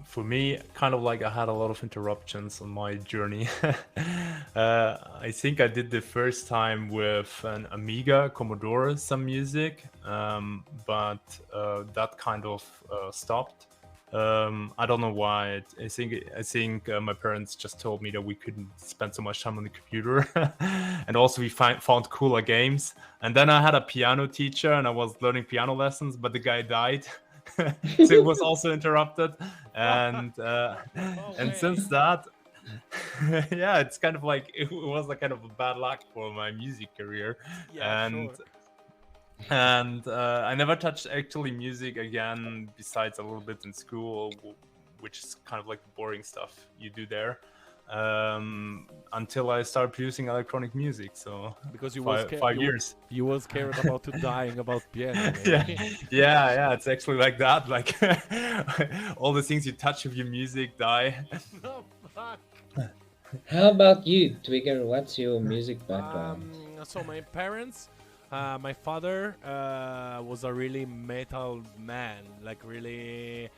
For me, kind of like I had a lot of interruptions on my journey. I think I did the first time with an Amiga Commodore some music, but that kind of stopped. I don't know why. I think my parents just told me that we couldn't spend so much time on the computer, and also we found cooler games. And then I had a piano teacher, and I was learning piano lessons, but the guy died. So it was also interrupted, and and since that, yeah, it's kind of like it was a kind of a bad luck for my music career. Yeah, and sure. and I never touched actually music again, besides a little bit in school, which is kind of like the boring stuff you do there, until I started producing electronic music. So Because you five, was 5 years. you was scared about to dying about piano. yeah, Maybe. yeah, it's actually like that. Like all the things you touch with your music die. No, fuck. How about you, Twigger? What's your music background? So my parents, my father was a really metal man, like really.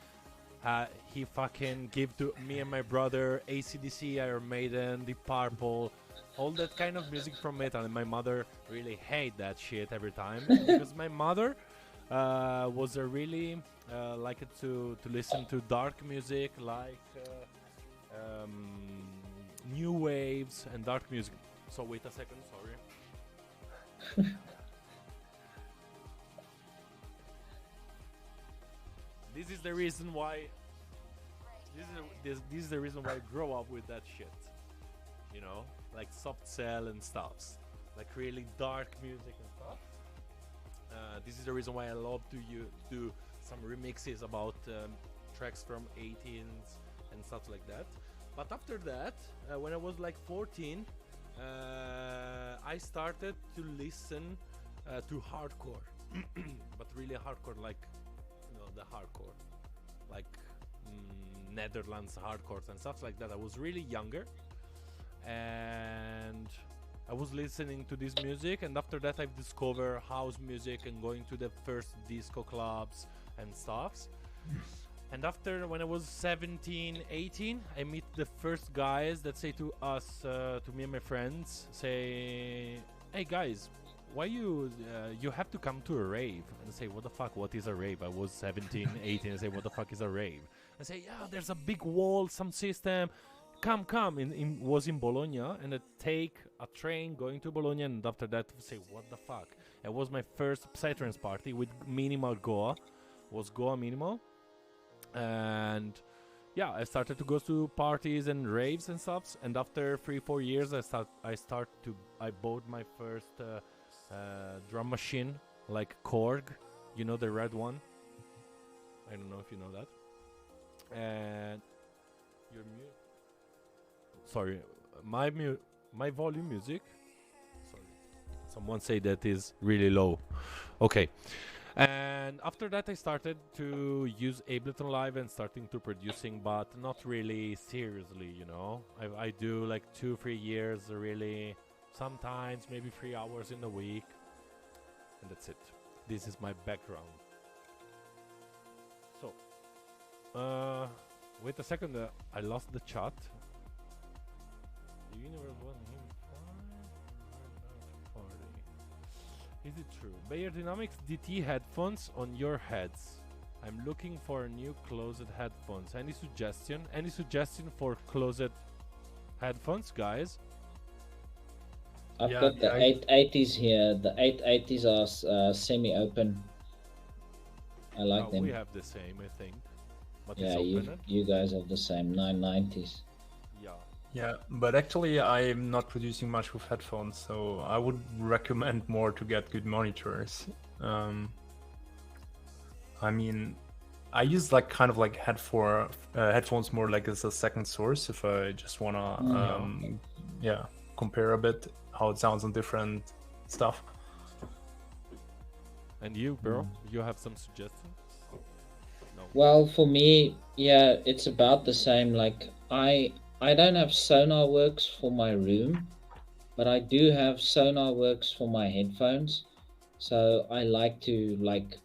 He fucking gave to me and my brother AC/DC, Iron Maiden, Deep Purple, all that kind of music from metal. And my mother really hate that shit every time because my mother was a really liked to listen to dark music, like new waves and dark music. So wait a second, sorry. This is the reason why. This is the reason why I grow up with that shit. You know, like soft cell and stuffs, like really dark music and stuff. This is the reason why I love to do some remixes about tracks from 18s and stuff like that. But after that, when I was like 14, I started to listen to hardcore, but really hardcore, like the hardcore, like Netherlands hardcore and stuff like that. I was really younger, and I was listening to this music, and after that I've discovered house music and going to the first disco clubs and stuffs. And after, when I was 17, 18, I meet the first guys that say to us, to me and my friends, say, "Hey guys, why you have to come to a rave?" And I say, "What the fuck? What is a rave?" I was 17, 18. I say, "What the fuck is a rave?" I say, "Yeah, there's a big wall, some system. Come." Was in Bologna, and I take a train going to Bologna, and after that say, "What the fuck?" It was my first Psytrance party with minimal Goa. Was Goa minimal. And yeah, I started to go to parties and raves and stuff. And after 3-4 years, I bought my first drum machine, like Korg, you know, the red one. I don't know if you know that. And your sorry, my volume music. Sorry, someone say that is really low. Okay. And after that, I started to use Ableton Live and starting to producing, but not really seriously, you know. I do like 2-3 years, really, sometimes maybe 3 hours in a week, and that's it. This is my background. So, wait a second, I lost the chat. The universe wasn't here. Is it true? Bayer Dynamics DT headphones on your heads. I'm looking for new closed headphones. Any suggestion? Any suggestion for closed headphones, guys? I've got the 880s here. The 880s are semi-open. I like them. We have the same, I think. But yeah, it's open. you guys have the same 990s. Yeah, but actually I'm not producing much with headphones, so I would recommend more to get good monitors. I mean, I use like kind of like headphones more like as a second source if I just wanna compare a bit how it sounds on different stuff. And you, bro, you have some suggestions? No. Well, for me, yeah, it's about the same. Like I don't have Sonar Works for my room, but I do have Sonar Works for my headphones. So I like to like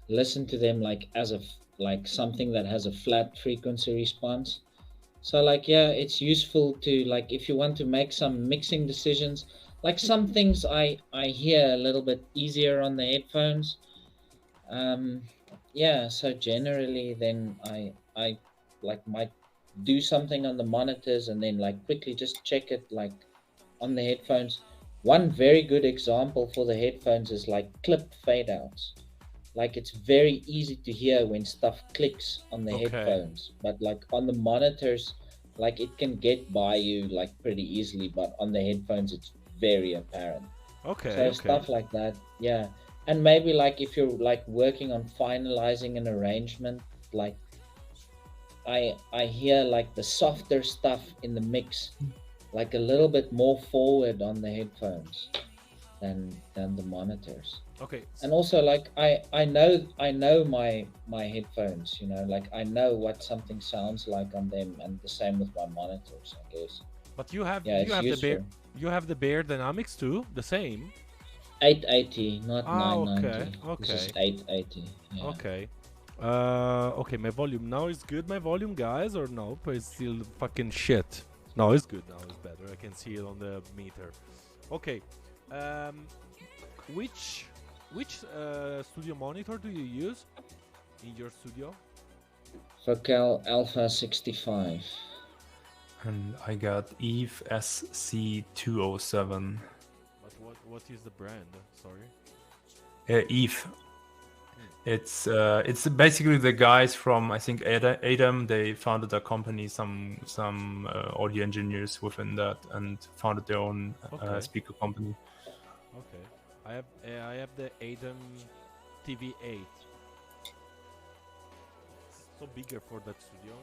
listen to them like as like something that has a flat frequency response. So like yeah, it's useful to like if you want to make some mixing decisions. Like some things I hear a little bit easier on the headphones. Um, yeah, so generally then I like might do something on the monitors and then like quickly just check it like on the headphones. One very good example for the headphones is like clipped fade outs. Like it's very easy to hear when stuff clicks on the Okay. headphones, but like on the monitors, like it can get by you like pretty easily, but on the headphones it's very apparent. Okay. So Okay. stuff like that, yeah. And maybe like if you're like working on finalizing an arrangement, like I hear like the softer stuff in the mix, like a little bit more forward on the headphones than the monitors. Okay. And also like I know my headphones, you know, like I know what something sounds like on them, and the same with my monitors, I guess. But you have Yeah, it's useful. the Bear Dynamics too, the same. 880, not Ah, okay. 990. This Okay. is 880. Yeah. Okay. Okay, my volume now is good, my volume, guys, or no? But it's still fucking shit. No, it's good now, it's better. I can see it on the meter. Okay. Um, which studio monitor do you use in your studio? Focal Alpha 65. And I got Eve SC207. But what is the brand? Sorry. Eve. It's basically the guys from I think Adam. They founded a company, some audio engineers within that, and founded their own Okay. speaker company. Okay. I have the Adam TV8. So bigger for that studio.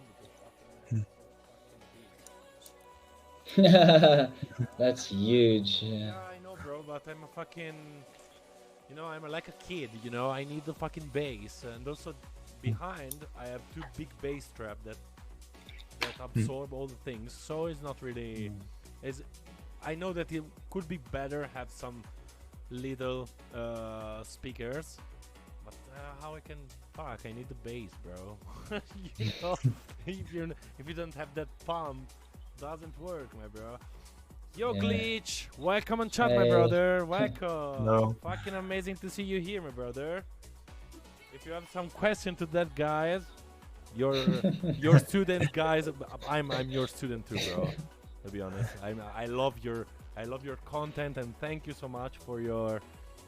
That's huge. Yeah. Yeah, I know, bro, but I'm a fucking, I'm like a kid, I need the fucking bass, and also behind I have two big bass trap that absorb all the things, so it's not really, I know that it could be better have some little speakers, but how I can, I need the bass, bro. you know, if you don't have that pump, doesn't work, my bro. Yo, Yeah. Glitch! Welcome on chat, my Hey. brother. Welcome. No. Fucking amazing to see you here, my brother. If you have some question to that, guys, your student, guys. I'm your student too, bro. To be honest, I love your content, and thank you so much for your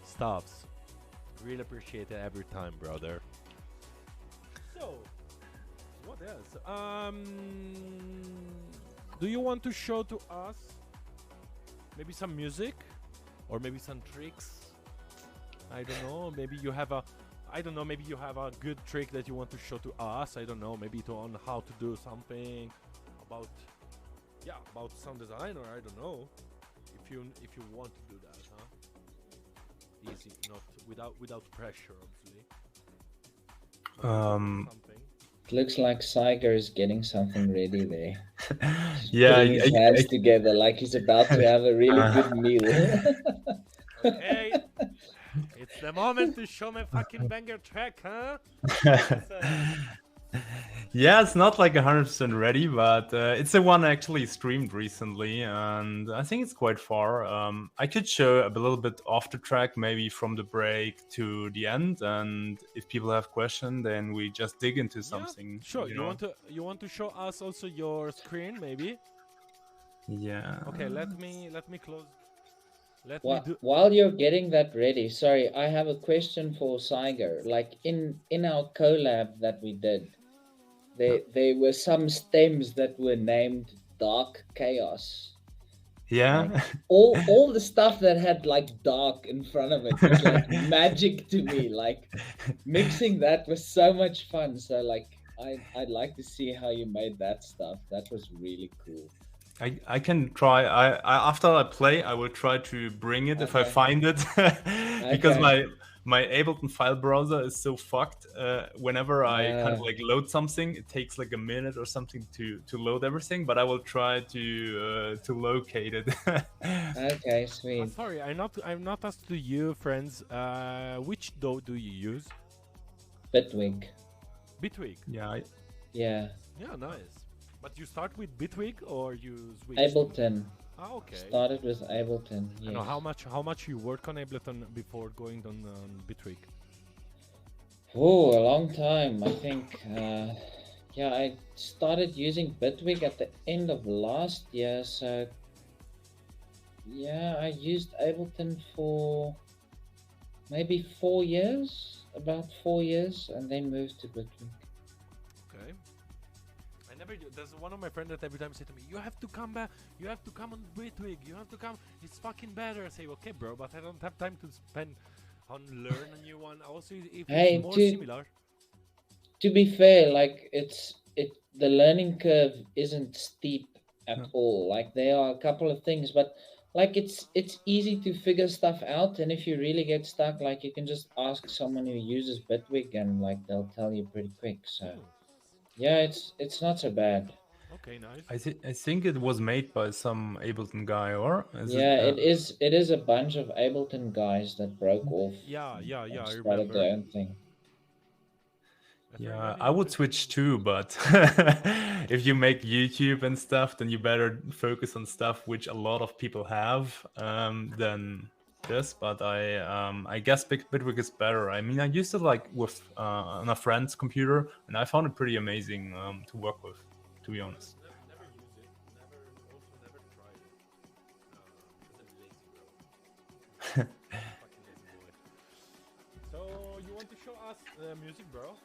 stuffs. Really appreciate it every time, brother. So, what else? Do you want to show to us maybe some music, or maybe some tricks? I don't know. Maybe you have a, maybe you have a good trick that you want to show to us. I don't know. Maybe on how to do something about sound design, or I don't know. If you want to do that, huh? Easy, not without pressure, obviously. But something. It looks like Psiger is getting something ready there. Yeah, Putting his hands together like he's about to have a really good meal. Okay, it's the moment to show my fucking banger track, huh? yeah, it's not like 100% ready, but it's the one I actually streamed recently, and I think it's quite far. I could show a little bit off the track, maybe from the break to the end, and if people have questions, then we just dig into something. Yeah, sure. You know? You want to show us also your screen, maybe? Yeah. Okay, let me close. Let me do. While you're getting that ready, sorry, I have a question for Saiger. Like in our collab that we did, there were some stems that were named Dark Chaos. Yeah. Like, all the stuff that had like dark in front of it was like magic to me. Like mixing that was so much fun. So like I'd like to see how you made that stuff. That was really cool. I can try. I after I play, I will try to bring it if I Okay. find it, because Okay. my Ableton file browser is so fucked. Whenever I kind of like load something, it takes like a minute or something to load everything. But I will try to locate it. Okay, sweet. Sorry, I'm not asked to you, friends. Which DAW do you use? Bitwig. Bitwig. Yeah. Yeah. Yeah, nice. But you start with Bitwig or you switch? Ableton. Ah, okay. Started with Ableton. I Yes. know how much you work on Ableton before going on Bitwig? Oh, a long time. I think. Yeah, I started using Bitwig at the end of last year. So yeah, I used Ableton for maybe 4 years, about 4 years, and then moved to Bitwig. Okay. I never. There's one of my friends that every time say to me, "You have to come back. You have to come on Bitwig. You have to come. It's fucking better." I say, "Okay, bro, but I don't have time to spend on learn a new one. Also, if Hey, it's more similar." To be fair, like the learning curve isn't steep at No. all. Like there are a couple of things, but like it's easy to figure stuff out. And if you really get stuck, like you can just ask someone who uses Bitwig, and like they'll tell you pretty quick. So yeah, it's not so bad. Okay, nice. I think it was made by some Ableton guy, or is Yeah, it? it is a bunch of Ableton guys that broke off. Yeah, and I started remember. their own thing. Yeah, I would switch too, but if you make YouTube and stuff, then you better focus on stuff which a lot of people have than this. But I guess Bitwig is better. I mean, I used it like with on a friend's computer, and I found it pretty amazing to work with, to be honest. Never used it. Never tried it. I'm lazy, bro. Fucking lazy boy. So you want to show us music, bro?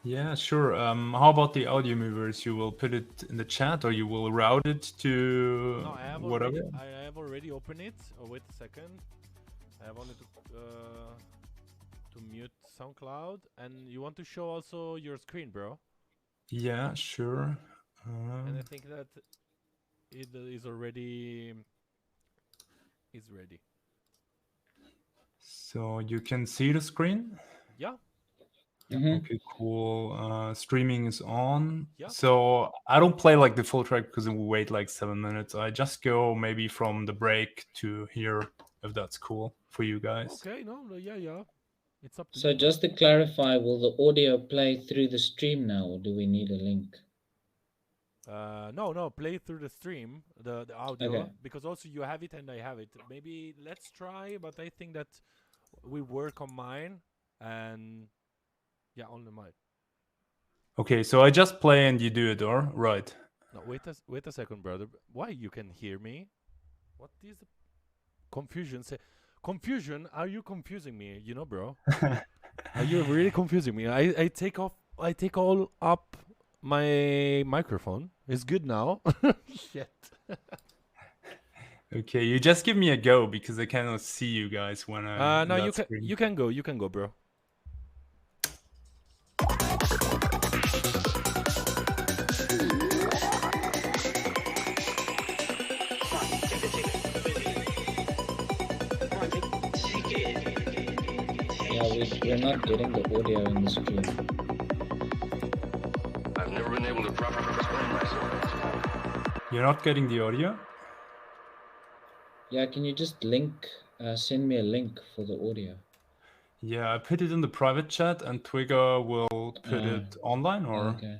Yeah, sure. How about the audio movers? You will put it in the chat, or you will route it to No, whatever. I have already opened it. Oh, wait a second. I wanted to mute SoundCloud, and you want to show also your screen, bro? Yeah, sure. And I think that it is already ready. So you can see the screen? Yeah. Okay, cool. Streaming is on. Yeah. So I don't play like the full track because it will wait like 7 minutes. I just go maybe from the break to here, if that's cool for you guys. Okay, no, yeah. It's up to you. So just to clarify, will the audio play through the stream now, or do we need a link? No, play through the stream, the audio, Okay. because also you have it and I have it. Maybe let's try, but I think that we work on mine and yeah, only mine. Okay, so I just play and you do it, or right? No, wait a second, brother. Why you can hear me? What is the confusion? Confusion? Are you confusing me? You know, bro. Are you really confusing me? I take all up my microphone. It's good now. Shit. Okay, you just give me a go because I cannot see you guys when I. No, you can go, bro. We're not getting the audio in the stream. I've never been able to properly explain myself. You're not getting the audio? Yeah, can you just send me a link for the audio? Yeah, I put it in the private chat and Twigger will put it online, or? Okay.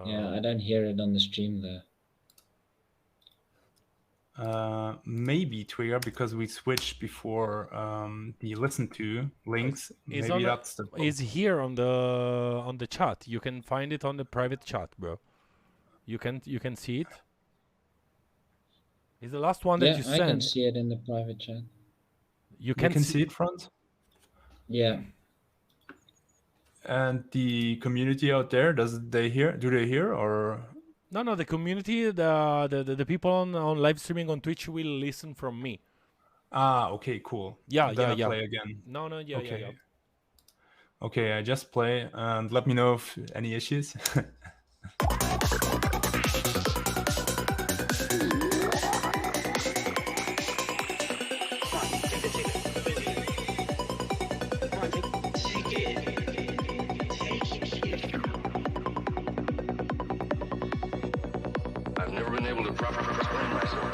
Yeah, I don't hear it on the stream though. Maybe Twigger, because we switched before the listen to links. Maybe that's the problem. It's here on the chat. You can find it on the private chat, bro. You can see it. It's the last one that you sent. Yeah, I can see it in the private chat. You can see it, Franz? Yeah. And the community out there, do they hear or? No, the community, the people on live streaming on Twitch will listen from me. Ah, okay, cool. Yeah, then yeah. Play again. No, yeah, okay. Yeah. Okay, I just play and let me know if any issues. I've never been able to properly explain myself.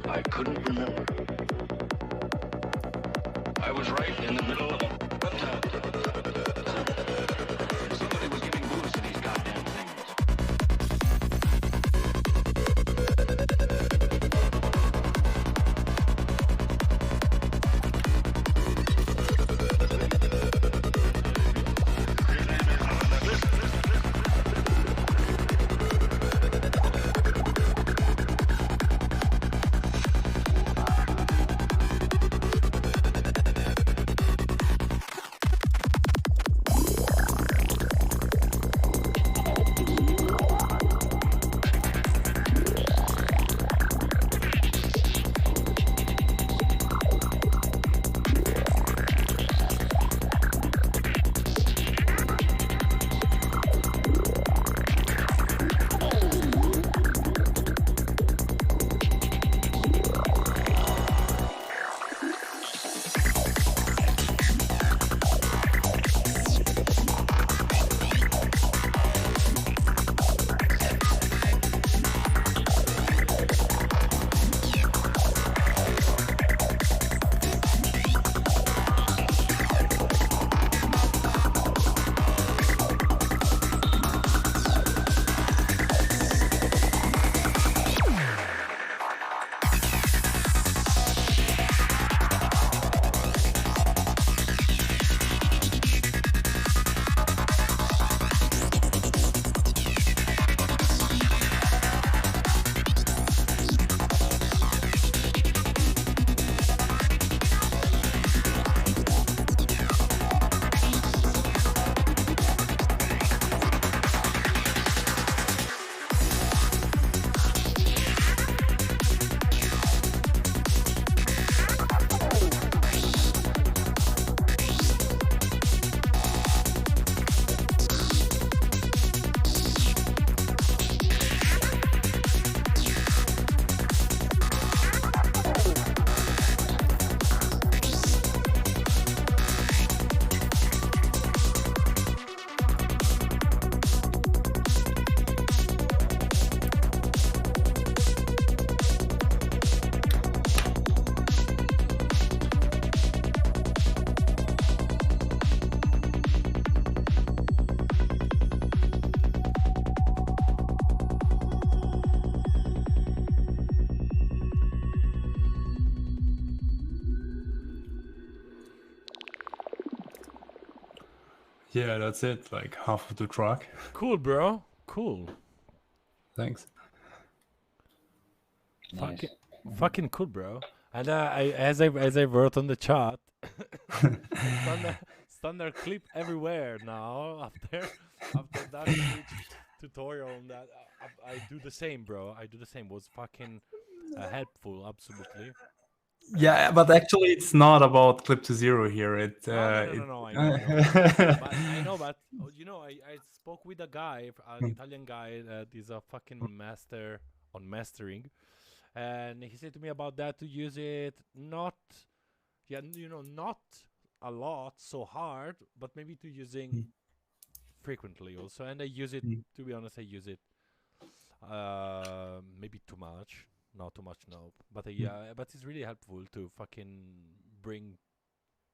I couldn't remember. I was right in the middle of a somebody was giving booze to these goddamn things. Yeah, that's it. Like half of the track. Cool, bro. Cool. Thanks. Nice. Fucking cool, bro. And as I wrote on the chat, standard clip everywhere now. After that Twitch tutorial on that, I do the same, bro. I do the same. Was fucking helpful, absolutely. Yeah, but actually, it's not about clip to zero here. It. No, I know. But I know, but you know, I spoke with a guy, an Italian guy that is a fucking master on mastering, and he said to me about that to use it not, not a lot, so hard, but maybe to using frequently also. And I use it. To be honest, I use it maybe too much. Not too much, no. But yeah, but it's really helpful to fucking bring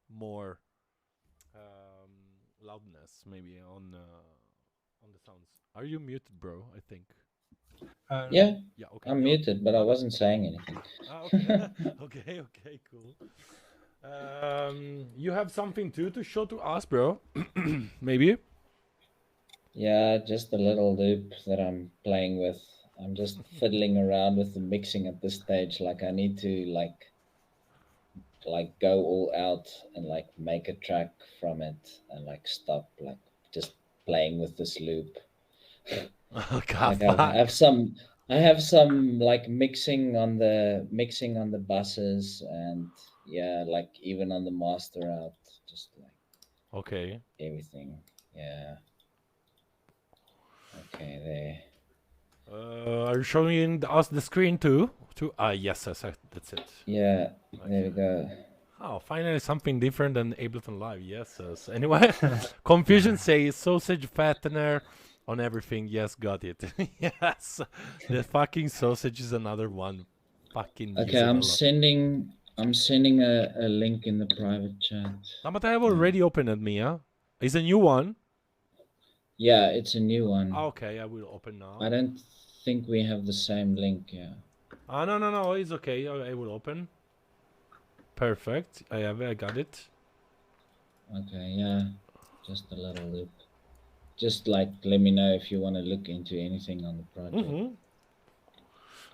more loudness maybe on the sounds. Are you muted, bro? I think. Yeah, Yeah. Okay. I'm muted, but I wasn't saying anything. Okay. Okay. Cool. You have something to show to us, bro? Maybe. Yeah, just a little loop that I'm playing with. I'm just fiddling around with the mixing at this stage. Like I need to like go all out and like make a track from it and like stop like just playing with this loop. Like I have some like mixing on the buses and yeah, like even on the master out, just like Okay. everything. Yeah. Okay, there. Are you showing us the screen too? Yes, that's it. Yeah, there we go. Oh, finally something different than Ableton Live. Yes. Anyway, Confusion says sausage fattener On everything, yes, got it. Yes, the fucking sausage is another one. Fucking use Okay, it a I'm lot. sending. I'm sending a link in the private chat. No, but I have already opened it, Mia. It's a new one. Yeah, it's a new one. Okay, I will open I now. don't think we have the same link. Yeah. No, it's okay. I will open. Perfect. I have it. I got it. Okay. Yeah. Just a little loop. Just like let me know if you want to look into anything on the project. Mm-hmm.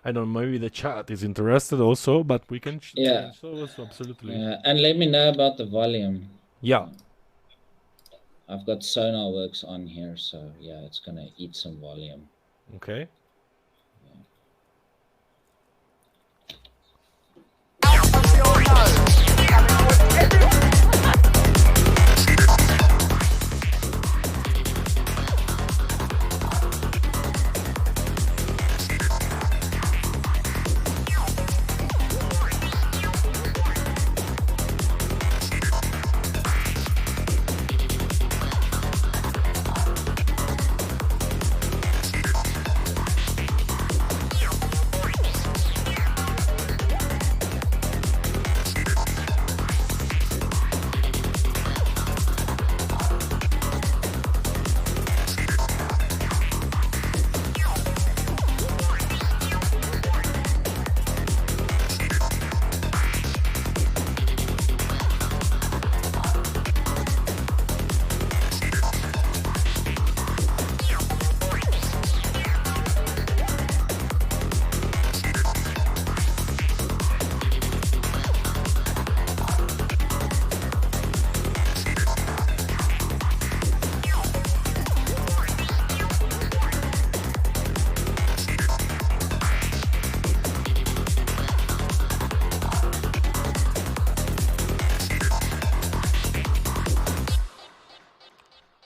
I don't know, maybe the chat is interested also, but we can Yeah. change those absolutely. And let me know about the volume. Yeah. I've got Sonar Works on here, so yeah, it's gonna eat some volume. Okay.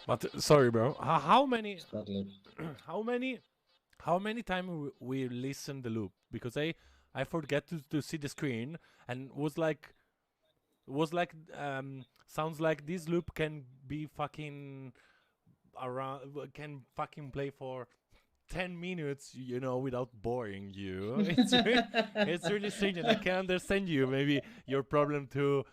But sorry, bro. How many? Start loop. How many? How many times we listen the loop? Because I forget to see the screen and was like sounds like this loop can be fucking around can fucking play for 10 minutes, without boring you. It's really strange, and I can understand you. Maybe your problem to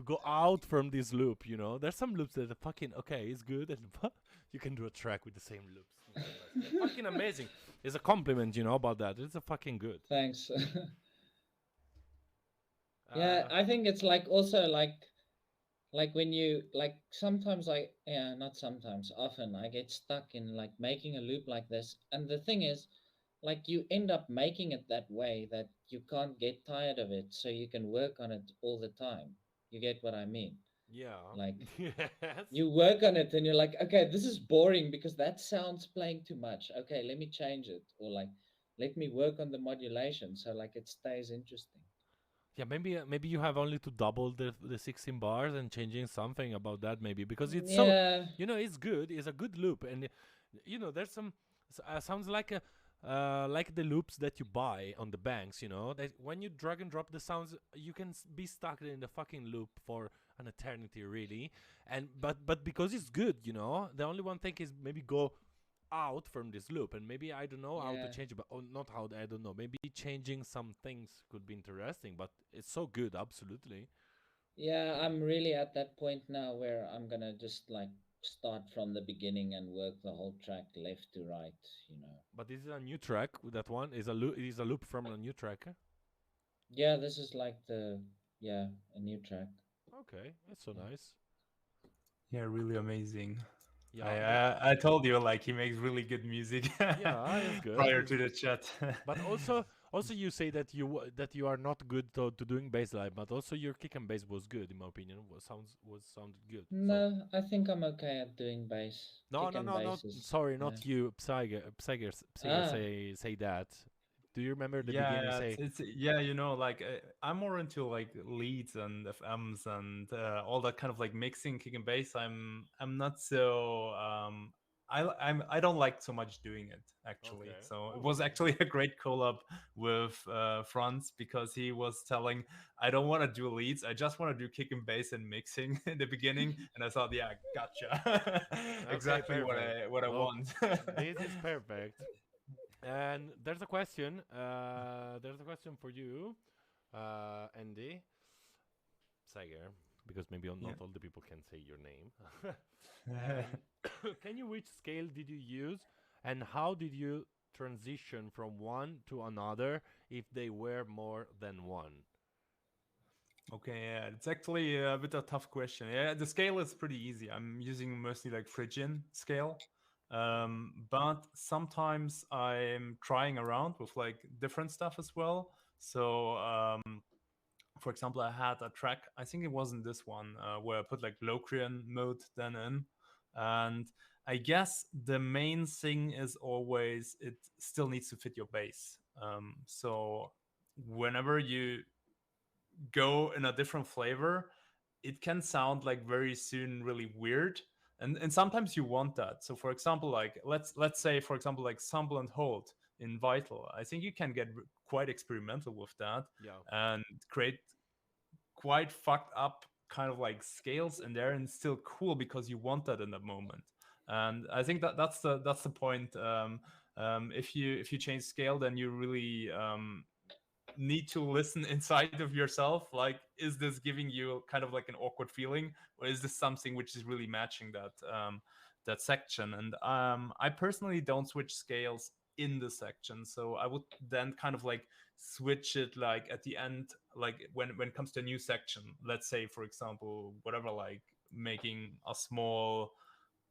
go out from this loop. There's some loops that are fucking okay. It's good, and you can do a track with the same loops. It's fucking amazing. It's a compliment, about that. It's a fucking good. Thanks. Yeah, I think it's like also like when you like sometimes not sometimes, often I get stuck in like making a loop like this. And the thing is, like you end up making it that way that you can't get tired of it, so you can work on it all the time. You get what I mean? Yeah. Like Yes. you work on it and you're like, okay, this is boring because that sound's playing too much. Okay, let me change it. Or like let me work on the modulation so like it stays interesting. Yeah, maybe you have only to double the 16 bars and changing something about that maybe because it's so Yeah. it's good. It's a good loop, and there's some sounds like the loops that you buy on the banks. That when you drag and drop the sounds, you can be stuck in the fucking loop for an eternity, really. And but because it's good, the only one thing is maybe go out from this loop, and maybe I don't know how to Yeah. change it, but not how, I don't know, maybe changing some things could be interesting, but it's so good, absolutely. Yeah, I'm really at that point now where I'm gonna just like start from the beginning and work the whole track left to right. But this is a new track. That one is a loop. It is a loop from a new track. Yeah, this is like a new track. Okay, that's so Yeah. nice. Yeah, really amazing. Yeah, I told you like he makes really good music yeah, it's good. prior to the chat. But also you say that that you are not good to doing bass line, but also your kick and bass was good in my opinion. Sounded good. So No, I think I'm okay at doing bass. no, Kick no, and no, not bass is sorry, yeah. not you, Psiger Ah, say that. Do you remember the Yeah, beginning yeah, say? it's yeah, like I'm more into like leads and FMs and all that kind of like mixing kick and bass. I'm not so I don't like so much doing it actually. Okay. So it Oh, was actually a great collab with Franz, because he was telling, I don't want to do leads, I just want to do kick and bass and mixing in the beginning. And I thought, yeah, gotcha. okay, Exactly perfect. what I Look, want. this is perfect. And there's a question. There's a question for you, Andy Psiger, because maybe Yeah. not all the people can say your name. And can you which scale did you use, and how did you transition from one to another if they were more than one? Okay, yeah, it's actually a bit of a tough question. Yeah, the scale is pretty easy. I'm using mostly like Phrygian scale. But sometimes I'm trying around with like different stuff as well. So, for example, I had a track, I think it wasn't this one, where I put like Locrian mode then in. And I guess the main thing is always it still needs to fit your bass. So whenever you go in a different flavor, it can sound like very soon really weird. And sometimes you want that. So for example, like let's say for example like sample and hold in Vital. I think you can get quite experimental with that Yeah. and create quite fucked up kind of like scales in there, and still cool because you want that in that moment. And I think that that's the point. If you change scale, then you really need to listen inside of yourself, like, is this giving you kind of like an awkward feeling, or is this something which is really matching that section? And I personally don't switch scales in the section, so I would then kind of like switch it like at the end, like when it comes to a new section, let's say for example whatever, like making a small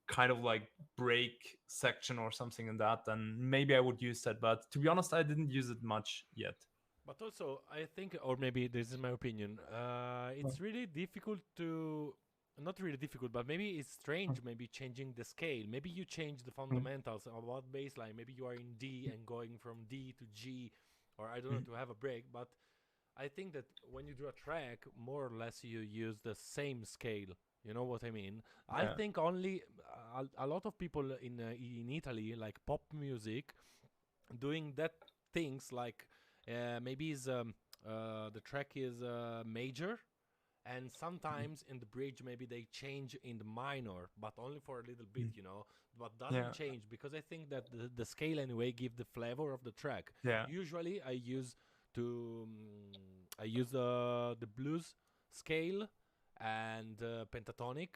kind of like break section or something in that, then maybe I would use that. But to be honest, I didn't use it much yet. But also, I think, or maybe this is my opinion, it's really difficult to. Not really difficult, but maybe it's strange, maybe changing the scale. Maybe you change the fundamentals about baseline. Maybe you are in D and going from D to G, or I don't know, to have a break. But I think that when you do a track, more or less you use the same scale. You know what I mean? I Yeah. think only a lot of people in Italy, like pop music, doing that things like maybe is the track is major, and sometimes in the bridge maybe they change in the minor, but only for a little bit, you know, but doesn't Yeah. change, because I think that the scale anyway give the flavor of the track. Yeah. Usually I use the blues scale and pentatonic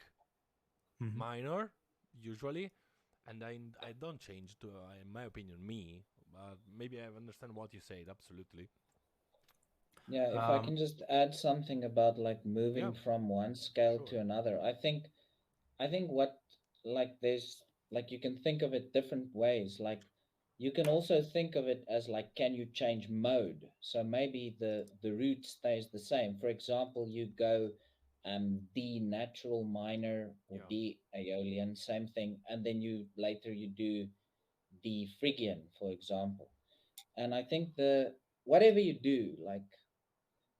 Mhm. minor usually, and I don't change to in my opinion, me, but maybe I understand what you said absolutely. Yeah, if I Um, can just add something about like Yeah, moving from one scale sure. to another. I think what, like, there's, like, you can think of it different ways. Like, you can also think of it as like, can you change mode? So maybe the root stays the same. For example, you go D natural minor or Yeah. D Aeolian, same thing, and then you later you do D Phrygian, for example. And I think the whatever you do, like,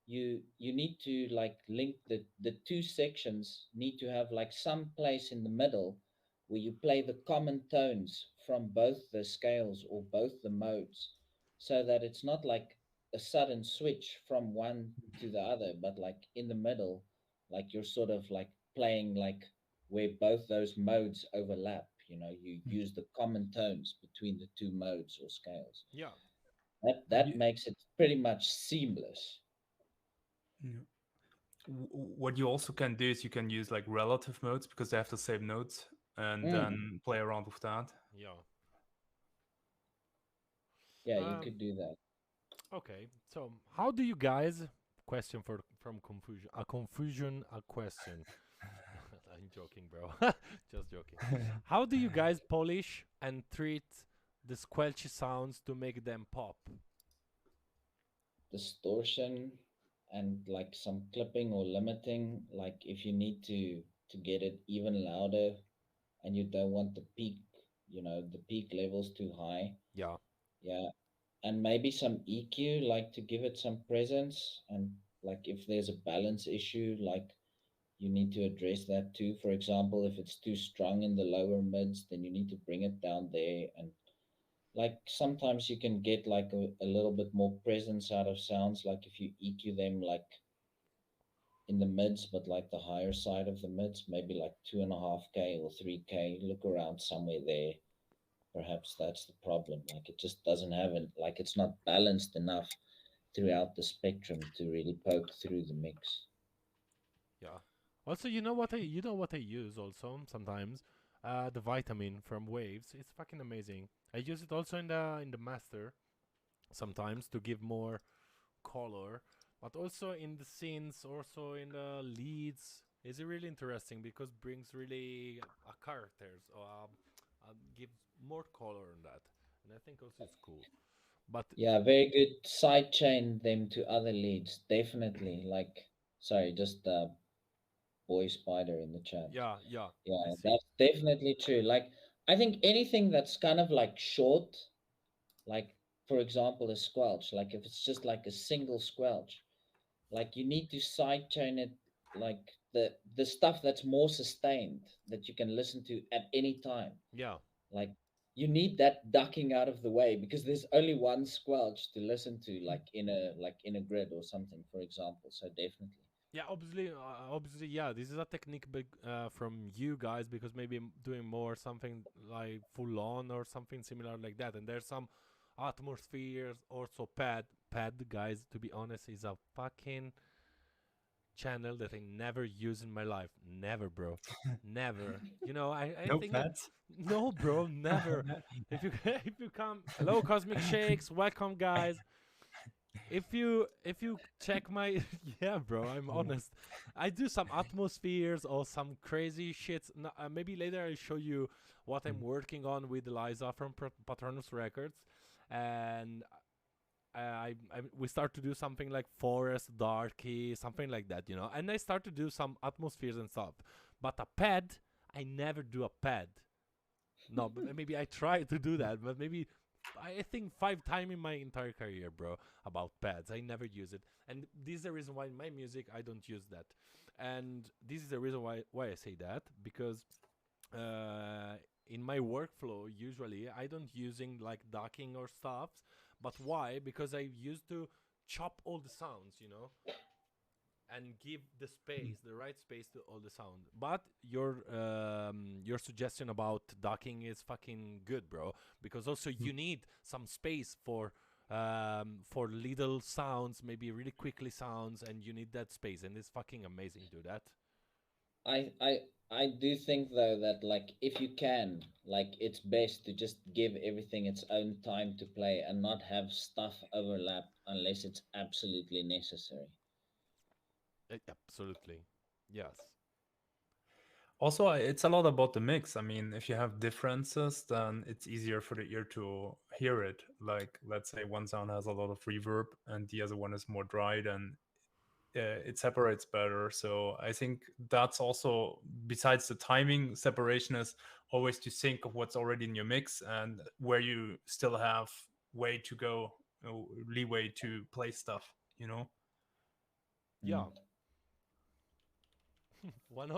you need to like link the two sections need to have like some place in the middle where you play the common tones from both the scales or both the modes, so that it's not like a sudden switch from one to the other, but like in the middle, like you're sort of like playing like where both those modes overlap. You use the common tones between the two modes or scales. Yeah. and That makes it pretty much seamless. yeah. What you also can do is you can use like relative modes, because they have the same notes, and Mm. then play around with that. Yeah. Yeah, you um could do that. okay, so how do you guys, question for from confusion, a question. I'm joking, bro. Just joking. How do you guys polish and treat the squelchy sounds to make them pop? Distortion and like some clipping or limiting, like if you need to get it even louder and you don't want the peak levels too high. Yeah. Yeah. And maybe some EQ, like to give it some presence, and like if there's a balance issue, like you need to address that too. For example, if it's too strong in the lower mids, then you need to bring it down there. And like sometimes you can get like a little bit more presence out of sounds, like if you EQ them like in the mids, but like the higher side of the mids, maybe like 2.5K or 3K. Look around somewhere there. Perhaps that's the problem. Like it just doesn't have it, like it's not balanced enough throughout the spectrum to really poke through the mix. Yeah. Also, you know what I use also sometimes, the vitamin from Waves. It's fucking amazing. I use it also in the master sometimes to give more color, but also in the scenes, also in the leads. Is really interesting because brings really characters or gives more color on that, and I think also it's cool. But Yeah, very good side chain them to other leads. Definitely. Like, sorry, just boy spider in the chat. yeah, yeah, I Yeah, see. that's definitely true. Like, I think anything that's kind of like short, like for example, a squelch, like if it's just like a single squelch, like you need to sidechain it, like the stuff that's more sustained that you can listen to at any time. Yeah, Like you need that ducking out of the way because there's only one squelch to listen to, like in a grid or something, for example. So definitely. yeah. Obviously, yeah. This is a technique from you guys because maybe doing more something like full on or something similar like that. And there's some atmospheres also pad guys. To be honest, is a fucking channel that I never use in my life. Never, bro. Never. I No think that pets. no, bro, never. If you if you come, hello, Cosmic Shakes, welcome, guys. If you check my yeah, bro, I'm honest. I do some atmospheres or some crazy shit. No, maybe later I'll show you what I'm working on with Eliza from Patronus Records, and we start to do something like forest, darky, something like that, And I start to do some atmospheres and stuff. But a pad, I never do a pad. No, but maybe I try to do that, but maybe I think 5 times in my entire career, bro, about pads. I never use it, and this is the reason why in my music I don't use that, and this is the reason why I say that because in my workflow usually I don't using like docking or stuff, but why? Because I used to chop all the sounds, and give the right space to all the sound. But your suggestion about docking is fucking good, bro. Because also you need some space for little sounds, maybe really quickly sounds, and you need that space, and it's fucking amazing. Do that. I do think though that like if you can, like it's best to just give everything its own time to play and not have stuff overlap unless it's absolutely necessary. Absolutely, yes. Also, it's a lot about the mix. I mean, if you have differences, then it's easier for the ear to hear it. Like, let's say one sound has a lot of reverb and the other one is more dry, then it separates better. So I think that's also, besides the timing, separation is always to think of what's already in your mix and where you still have way to go, leeway to play stuff, Yeah. Mm. One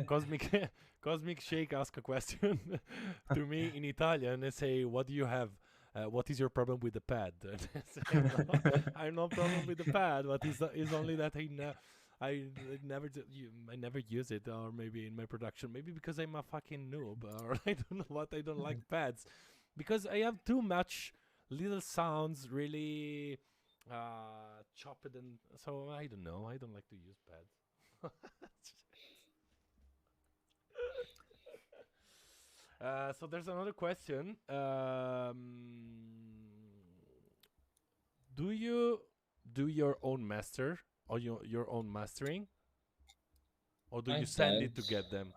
cosmic cosmic shake ask a question to me in Italian and say, "What do you have? What is your problem with the pad?" And I say, I have no problem with the pad, but it's only that I never use it, or maybe in my production, maybe because I'm a fucking noob, or I don't know what I don't like pads, because I have too much little sounds, really chopped, and so I don't know. I don't like to use pads. So there's another question. Do you do your own master or your own mastering, or do I you send it don't. to get them?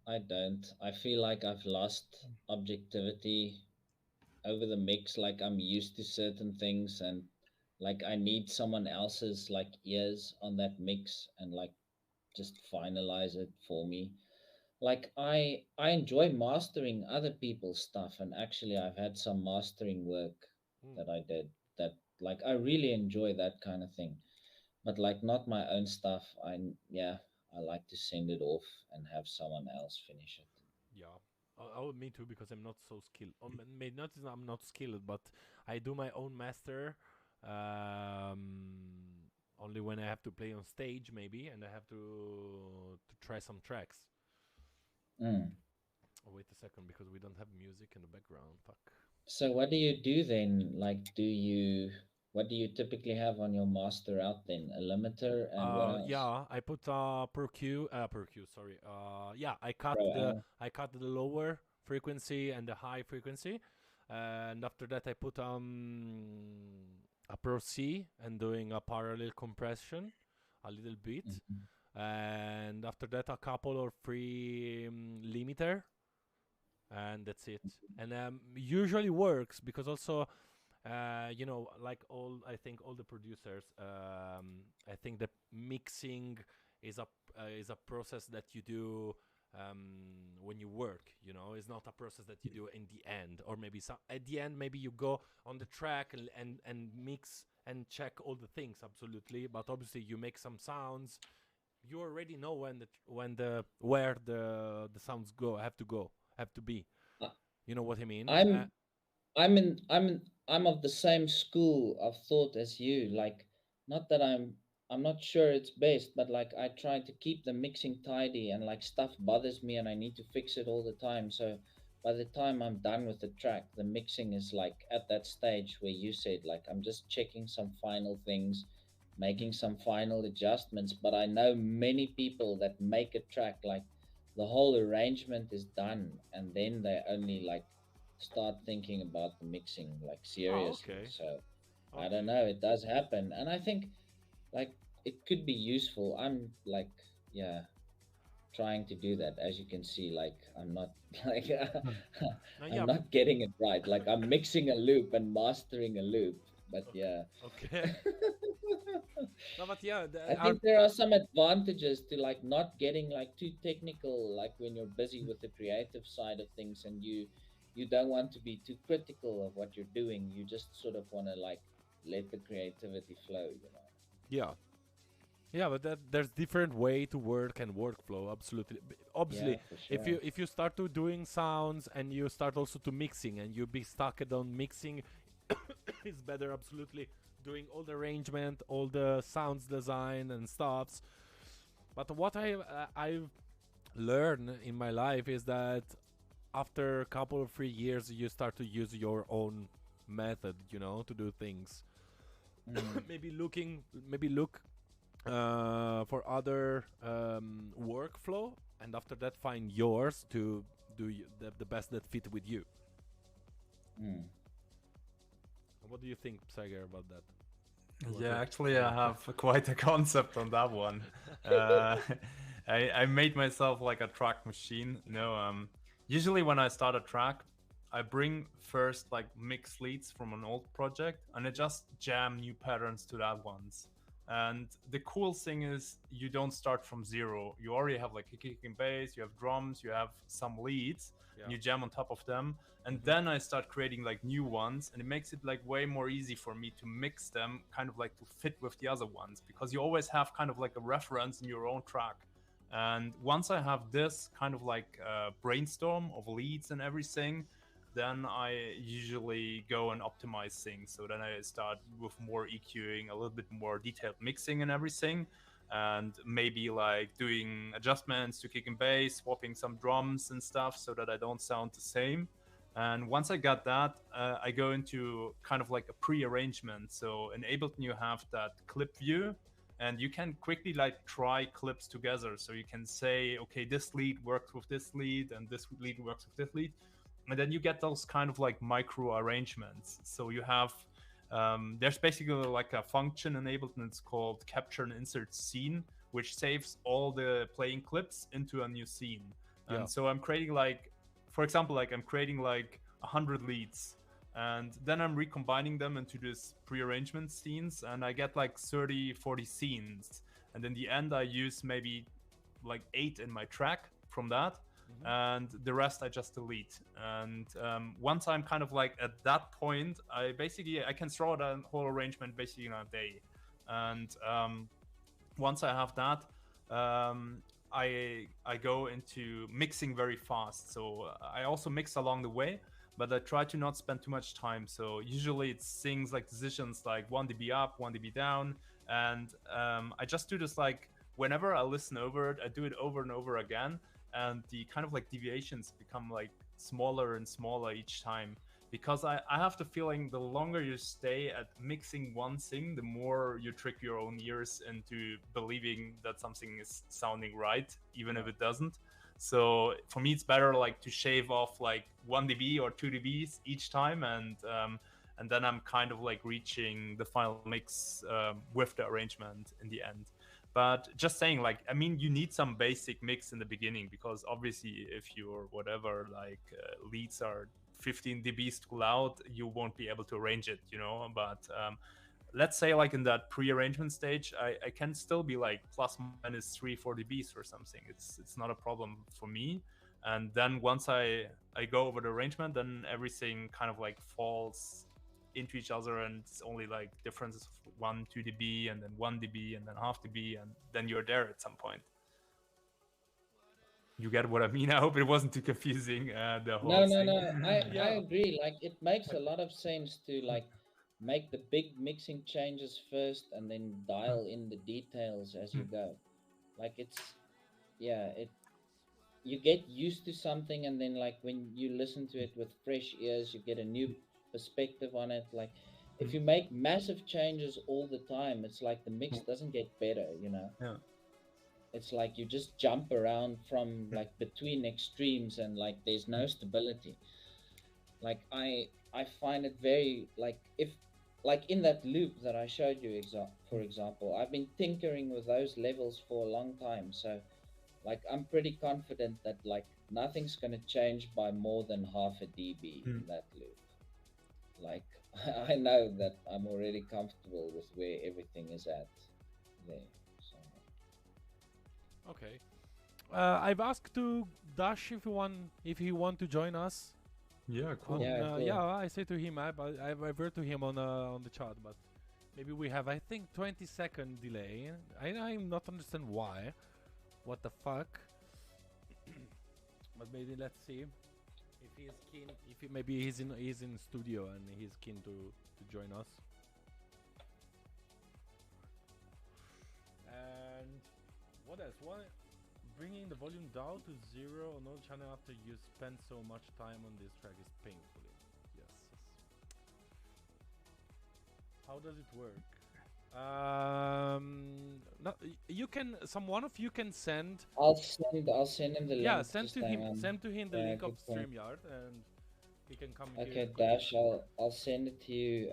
I don't. I feel like I've lost objectivity over the mix. Like I'm used to certain things and like I need someone else's like ears on that mix and like just finalize it for me. Like I enjoy mastering other people's stuff, and actually I've had some mastering work Hmm. that I did that like I really enjoy that kind of thing. but like not my own stuff. Yeah, I like to send it off and have someone else finish it. Yeah. Me too, because I'm not so skilled. Maybe not that I'm not skilled, but I do my own master. Only when I have to play on stage, maybe, and I have to try some tracks. Mm. Oh, wait a second, because we don't have music in the background. Fuck. So what do you do then? Like, what do you typically have on your master out then? A limiter and what else? Yeah, I put per Q, sorry. Yeah, Pro L. I cut the lower frequency and the high frequency, and after that I put a Pro C and doing a parallel compression, a little bit, Mhm. and after that a couple or three limiter, and that's it. And usually works because also you know, like all, I think all the producers, I think that mixing is a process that you do when you work. You know, it's not a process that you do in the end, or maybe some at the end. Maybe you go on the track and mix and check all the things absolutely. But obviously, you make some sounds. You already know when the where the sounds have to be. I- You know what I mean? I'm of the same school of thought as you. Like, not that I'm not sure it's best, but like I try to keep the mixing tidy and like stuff bothers me and I need to fix it all the time. So by the time I'm done with the track, the mixing is like at that stage where you said like I'm just checking some final things, making some final adjustments. But I know many people that make a track like the whole arrangement is done and then they only like start thinking about the mixing like Oh, seriously. okay. So I don't Okay. know, it does happen. And I think like it could be useful. I'm like, yeah, trying to do that. As you can see, like I'm not like I'm Yeah. not getting it right. Like I'm mixing a loop and mastering a loop. But Okay. yeah. Okay. No, but yeah, I our think there are some advantages to like not getting like too technical like when you're busy with the creative side of things and you don't want to be too critical of what you're doing. You just sort of want to like let the creativity flow, you know. yeah, yeah, but there's different way to work and workflow. Absolutely, obviously, Yeah, for sure. if you start to doing sounds and you start also to mixing and you be stuck on mixing, it's better absolutely doing all the arrangement, all the sounds design and stuffs. But what I've learned in my life is that after a couple of 3 years you start to use your own method, you know, to do things. Mm. Maybe look for other workflow, and after that find yours to do the best that fit with you. Mm. What do you think, Psiger, about that? You want Yeah, to- actually, I have quite a concept on that one. Uh, I made myself like a track machine. Usually when I start a track, I bring first like mix leads from an old project and I just jam new patterns to that ones. And the cool thing is you don't start from zero. You already have like a kick and bass, you have drums, you have some leads, Yeah. and you jam on top of them. And then I start creating like new ones, and it makes it like way more easy for me to mix them kind of like to fit with the other ones, because you always have kind of like a reference in your own track. And once I have this kind of like brainstorm of leads and everything, then I usually go and optimize things. So then I start with more EQing, a little bit more detailed mixing and everything, and maybe like doing adjustments to kick and bass, swapping some drums and stuff so that I don't sound the same. And once I got that, I go into kind of like a pre-arrangement. So in Ableton, you have that clip view, and you can quickly like try clips together. So you can say, okay, this lead works with this lead, and this lead works with this lead, and then you get those kind of like micro arrangements. So you have there's basically like a function in Ableton. It's called capture and insert scene, which saves all the playing clips into a new scene. Yeah. And so I'm creating like, for example, like I'm creating like 100 leads, and then I'm recombining them into this pre-arrangement scenes, and I get like 30-40 scenes, and in the end I use maybe like 8 in my track from that, and the rest I just delete. And once I'm kind of like at that point, I can throw that whole arrangement basically in a day. And once I have that, I go into mixing very fast. So I also mix along the way, but I try to not spend too much time. So usually it's things like decisions like 1 dB up, 1 dB down, and I just do this like whenever I listen over it, I do it over and over again, and the kind of like deviations become like smaller and smaller each time. Because I have the feeling the longer you stay at mixing one thing, the more you trick your own ears into believing that something is sounding right, even if it doesn't. So for me, it's better like to shave off like 1 dB or 2 dBs each time, and then I'm kind of like reaching the final mix with the arrangement in the end. But just saying, like, I mean, you need some basic mix in the beginning, because obviously if your whatever like leads are 15 dBs too loud, you won't be able to arrange it, you know. But let's say like in that pre-arrangement stage, I can still be like plus minus 3-4 dBs or something. It's not a problem for me. And then once I go over the arrangement, then everything kind of like falls into each other, and it's only like differences of 1-2 dB and then 1 dB and then half dB, and then you're there at some point. You get what I mean? I hope it wasn't too confusing. The whole No, thing. no. I Yeah. agree. Like it makes a lot of sense to like make the big mixing changes first and then dial in the details as you go. Like it's it you get used to something, and then like when you listen to it with fresh ears, you get a new perspective on it. Like if you make massive changes all the time, it's like the mix doesn't get better, you know. Yeah. It's like you just jump around from like between extremes, and like there's no stability. Like I find it very like, if like in that loop that I showed you for example, I've been tinkering with those levels for a long time. So like I'm pretty confident that like nothing's going to change by more than half a dB in that loop. Like I know that I'm already comfortable with where everything is at there. So Okay. I've asked to Dash if he want to join us. Yeah, cool. Yeah, cool. Yeah, I say to him. I've heard to him on the chat, but maybe we have, I think, 20-second delay. I'm not understand why. What the fuck? But maybe let's see if he is keen. Maybe he's in studio and he's keen to join us. And what else? Why bringing the volume down to 0 on all channel after you spend so much time on this track is painfully. Yes. How does it work? No, you can. One of you can send. I'll send him the link. Yeah, send just to hang him. on. Send to him the Yeah, link of good point. StreamYard, and he can come Okay, here. Dash, I'll send it to you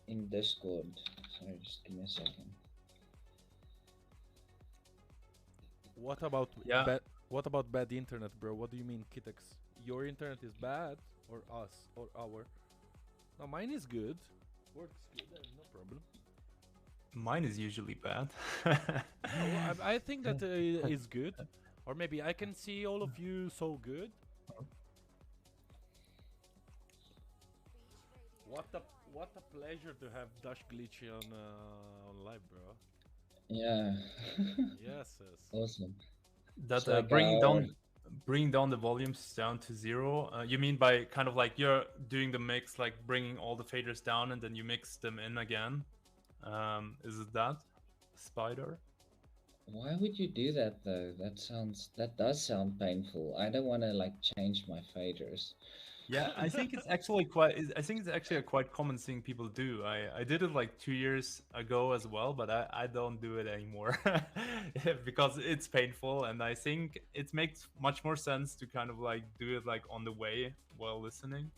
in Discord. Sorry, just give me a second. What about Yeah. what about bad internet, bro? What do you mean, Kitex? Your internet is bad, or us, or our? No, mine is good. Works good. There's no problem. Mine is usually bad. No, I think that is good, or maybe I can see all of you so good. What a pleasure to have Dash Glitchy on live, bro. Yeah. Yes. Awesome. That It's like bring down the volumes down to 0. You mean by kind of like you're doing the mix, like bringing all the faders down and then you mix them in again? Is it that, Spider? Why would you do that though? That does sound painful. I don't want to like change my faders. Yeah, I think it's actually quite. I think it's actually a quite common thing people do. I did it like 2 years ago as well, but I don't do it anymore because it's painful, and I think it makes much more sense to kind of like do it like on the way while listening.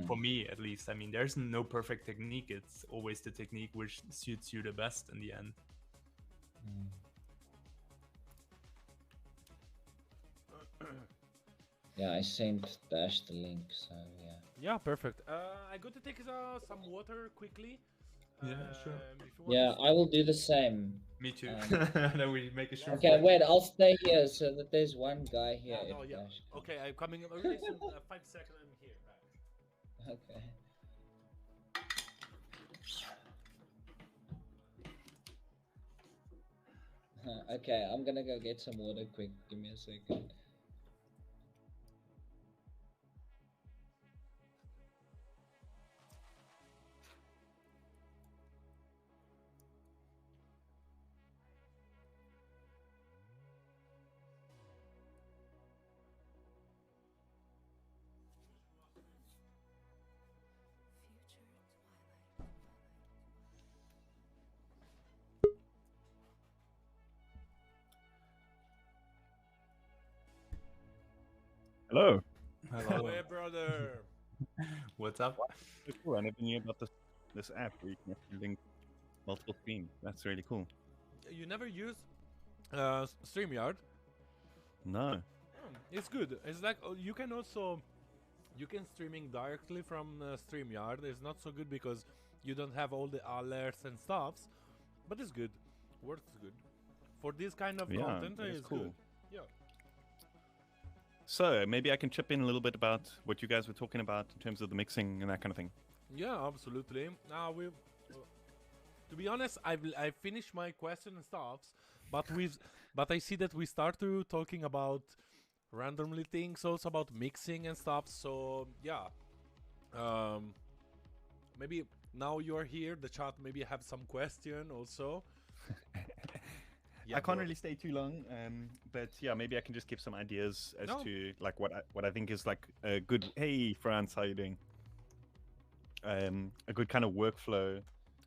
For me, at least. I mean, there's no perfect technique. It's always the technique which suits you the best in the end. Yeah, I sent Dash the link, so yeah. Yeah, perfect. I got to take some water quickly. Yeah, sure. If you want Yeah, to I will do the same. Me too. Then we make a short. Okay, wait, I'll stay here so that there's one guy here. no, if yeah. Dash comes. Okay, I'm coming really soon. 5 seconds, I'm here. Back. Okay. Okay, I'm gonna go get some water quick. Give me a second. Hello. Hello. Hey, brother. What's up? So cool. I never knew about this app where you can actually link multiple screens. That's really cool. You never use StreamYard? No. It's good. It's like you can also you can streaming directly from StreamYard. It's not so good because you don't have all the alerts and stuffs, but it's good. Works good for this kind of Yeah, content. that is It's cool. good. Yeah. So maybe I can chip in a little bit about what you guys were talking about in terms of the mixing and that kind of thing. Yeah, absolutely. Now we, to be honest, I finished my question and stuffs, but but I see that we start to talking about randomly things, also about mixing and stuff. So yeah, um, maybe now you're here, the chat maybe have some question also. Yeah, I can't bro. really stay too long, but yeah, maybe I can just give some ideas as No. to like what I think is like a good. Hey, France, how you doing? A good kind of workflow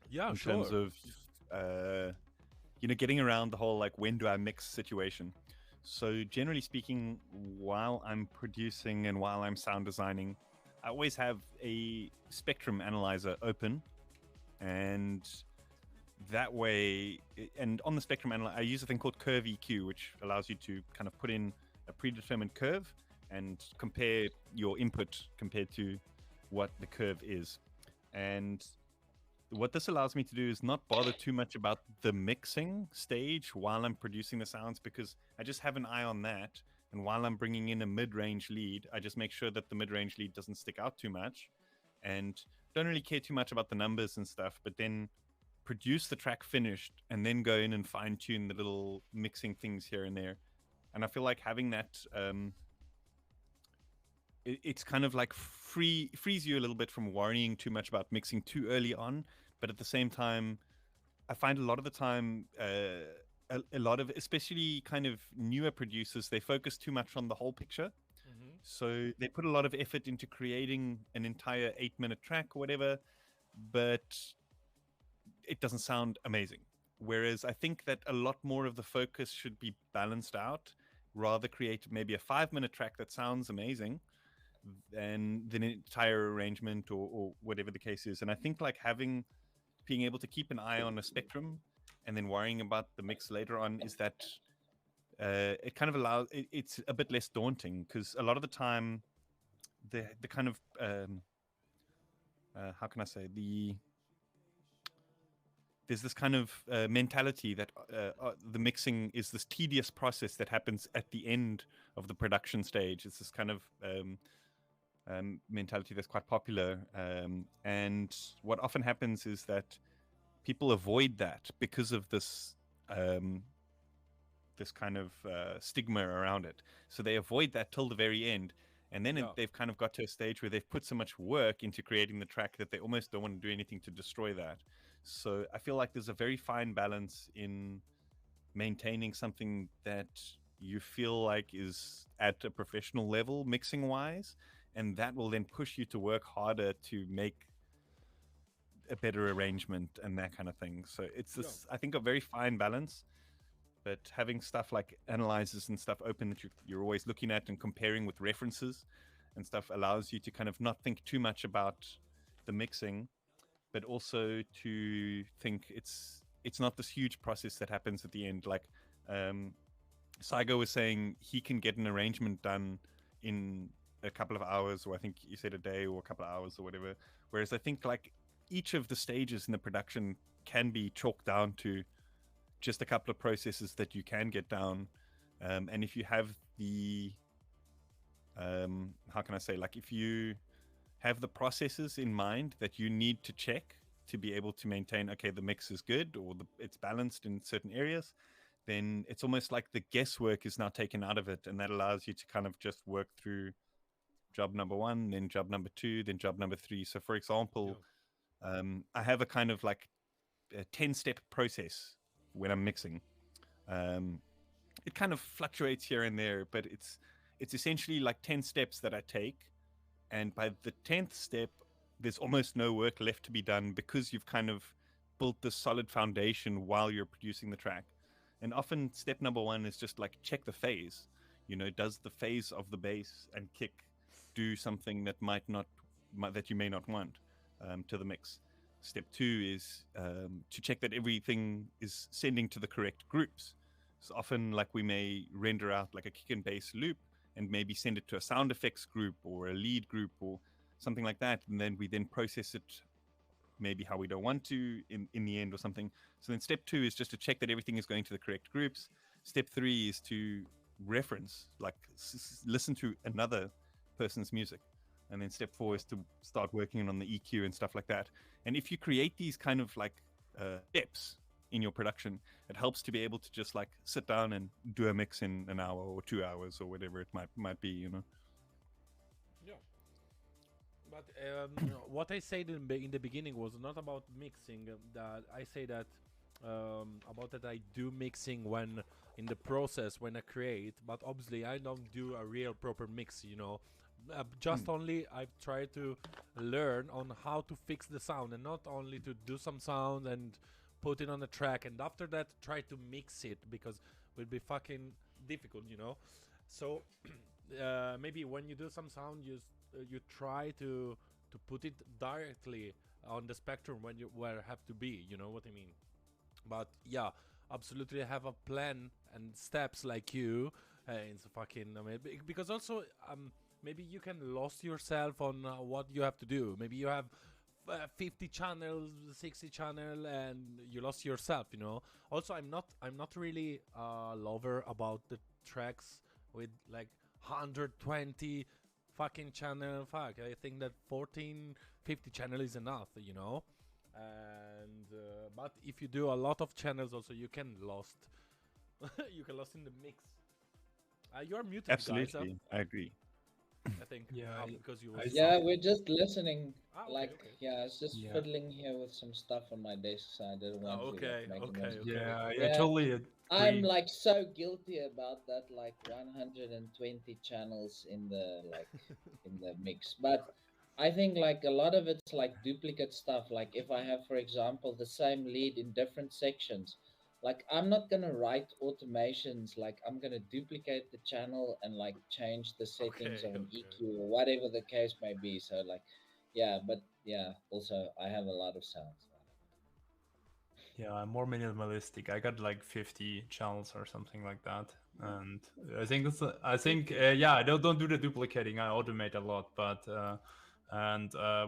Yeah, in sure. terms of getting around the whole like when do I mix situation. So generally speaking, while I'm producing and while I'm sound designing, I always have a spectrum analyzer open, and that way, and on the spectrum analyzer, I use a thing called curve EQ, which allows you to kind of put in a predetermined curve and compare your input compared to what the curve is. And what this allows me to do is not bother too much about the mixing stage while I'm producing the sounds, because I just have an eye on that. And while I'm bringing in a mid-range lead, I just make sure that the mid-range lead doesn't stick out too much, and don't really care too much about the numbers and stuff, but then produce the track finished and then go in and fine-tune the little mixing things here and there. And I feel like having that it's kind of like frees you a little bit from worrying too much about mixing too early on, but at the same time, I find a lot of the time a lot of especially kind of newer producers, they focus too much on the whole picture. Mm-hmm. So they put a lot of effort into creating an entire 8-minute track or whatever, but it doesn't sound amazing. Whereas I think that a lot more of the focus should be balanced out, rather create maybe a 5-minute track that sounds amazing than an entire arrangement or whatever the case is. And I think like being able to keep an eye on a spectrum and then worrying about the mix later on is that it kind of allows it's a bit less daunting, because a lot of the time the kind of how can I say, there's this kind of mentality that the mixing is this tedious process that happens at the end of the production stage. It's this kind of mentality that's quite popular. And what often happens is that people avoid that because of this this kind of stigma around it. So they avoid that till the very end. And then Yeah. they've kind of got to a stage where they've put so much work into creating the track that they almost don't want to do anything to destroy that. So I feel like there's a very fine balance in maintaining something that you feel like is at a professional level mixing wise, and that will then push you to work harder to make a better arrangement and that kind of thing. So it's this, I think, a very fine balance. But having stuff like analyzers and stuff open that you're always looking at and comparing with references and stuff allows you to kind of not think too much about the mixing, but also to think it's not this huge process that happens at the end. Like Psiger was saying, he can get an arrangement done in a couple of hours, or I think you said a day or a couple of hours or whatever. Whereas I think like each of the stages in the production can be chalked down to just a couple of processes that you can get down. And if you have the, how can I say, like if you have the processes in mind that you need to check to be able to maintain, okay, the mix is good or it's balanced in certain areas, then it's almost like the guesswork is now taken out of it, and that allows you to kind of just work through job number 1, then job number 2, then job number 3. So for example, I have a kind of like a 10-step process when I'm mixing. It kind of fluctuates here and there, but it's essentially like 10 steps that I take, and by the 10th step there's almost no work left to be done, because you've kind of built this solid foundation while you're producing the track. And often step number 1 is just like check the phase. Does the phase of the bass and kick do something that that you may not want to the mix? Step 2 is to check that everything is sending to the correct groups. So often, like, we may render out like a kick and bass loop and maybe send it to a sound effects group or a lead group or something like that, and then we process it maybe how we don't want to in the end or something. So then step 2 is just to check that everything is going to the correct groups. Step 3 is to reference, like listen to another person's music. And then step 4 is to start working on the EQ and stuff like that. And if you create these kind of like steps in your production, it helps to be able to just like sit down and do a mix in an hour or 2 hours or whatever it might be, Yeah. But what I said in the beginning was not about mixing. That I say that about that I do mixing when in the process when I create, but obviously I don't do a real proper mix. Just only I've tried to learn on how to fix the sound, and not only to do some sound and put it on the track, and after that try to mix it, because it will be fucking difficult, So maybe when you do some sound, you try to put it directly on the spectrum where it have to be, you know what I mean? But yeah, absolutely have a plan and steps like you. It's fucking because also maybe you can lose yourself on what you have to do. Maybe you have 50 channels, 60 channel, and you lost yourself, Also, I'm not really a lover about the tracks with like 120 fucking channel. I think that 14, 50 channel is enough, And but if you do a lot of channels, also you can lost in the mix. You are muted, Absolutely, guys. I agree. I think Yeah, because you. Yeah, we're just listening. Okay, okay. Yeah, it's just Yeah. fiddling here with some stuff on my desk, so I didn't want to Okay, make okay, noise. okay. Yeah, I Yeah. totally agree. I'm like so guilty about that, like 120 channels in the mix. But I think like a lot of it's like duplicate stuff. Like if I have, for example, the same lead in different sections, like I'm not gonna write automations. Like I'm gonna duplicate the channel and like change the settings of an Okay. EQ or whatever the case may be. So like, yeah, but yeah, also I have a lot of sounds. Yeah, I'm more minimalistic. I got like 50 channels or something like that, and I think yeah, I don't do the duplicating. I automate a lot, but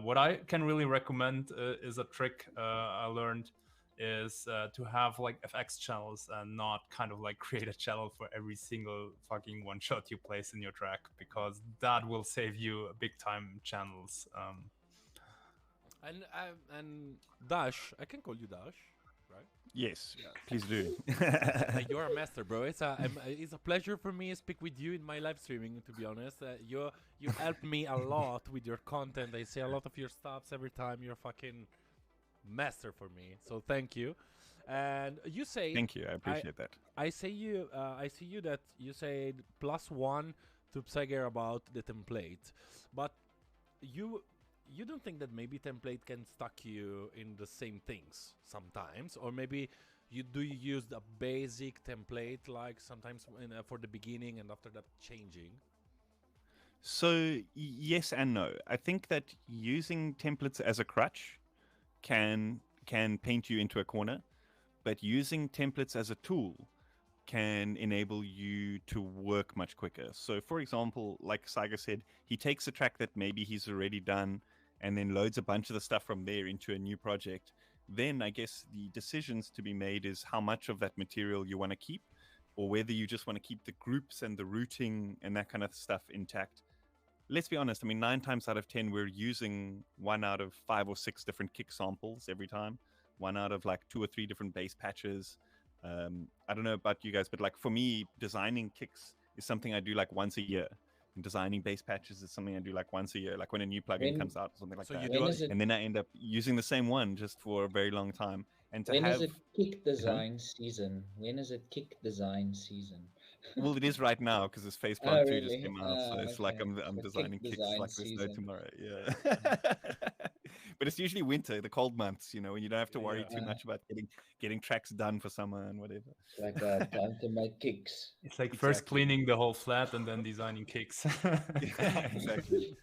what I can really recommend is a trick I learned is to have like FX channels and not kind of like create a channel for every single fucking one shot you place in your track, because that will save you big time channels. And Dash, I can call you Dash, right? Yes, please do. You're a master, bro. It's a pleasure for me to speak with you in my live streaming. To be honest, you help me a lot with your content. I see a lot of your stops every time. You're a fucking master for me. So thank you. And you say Thank you, I appreciate that. I see you that you said +1 to Psiger about the template, but you don't think that maybe template can stuck you in the same things sometimes, or maybe you use the basic template like sometimes for the beginning and after that changing? So yes and no. I think that using templates as a crutch can paint you into a corner, but using templates as a tool can enable you to work much quicker. So for example, like Psiger said, he takes a track that maybe he's already done and then loads a bunch of the stuff from there into a new project. Then I guess the decisions to be made is how much of that material you want to keep, or whether you just want to keep the groups and the routing and that kind of stuff intact. Let's be honest, I mean, 9 times out of 10, we're using 1 out of 5 or 6 different kick samples every time, 1 out of like 2 or 3 different bass patches. I don't know about you guys, but like for me, designing kicks is something I do like once a year. And designing bass patches is something I do like once a year, like when a new plugin When comes out or something like So you that. do when a, is it And then I end up using the same one just for a very long time. And to when is have, it kick design season? When is it kick design season? well, it is right now because this Phase Oh Plant 2 just really? came out, so it's like Okay. I'm So designing kick kicks design like there's no season. tomorrow. Yeah. But it's usually winter, the cold months, when you don't have to worry Yeah. too much about getting tracks done for summer and whatever. It's like time to make kicks. It's like first Exactly. cleaning the whole flat and then designing kicks. Yeah, exactly.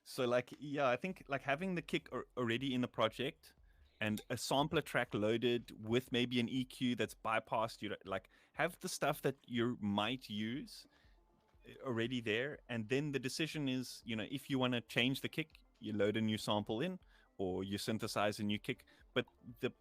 So like, yeah, I think like having the kick already in the project and a sampler track loaded with maybe an EQ that's bypassed, like have the stuff that you might use already there, and then the decision is, if you want to change the kick, you load a new sample in or you synthesize a new kick, but the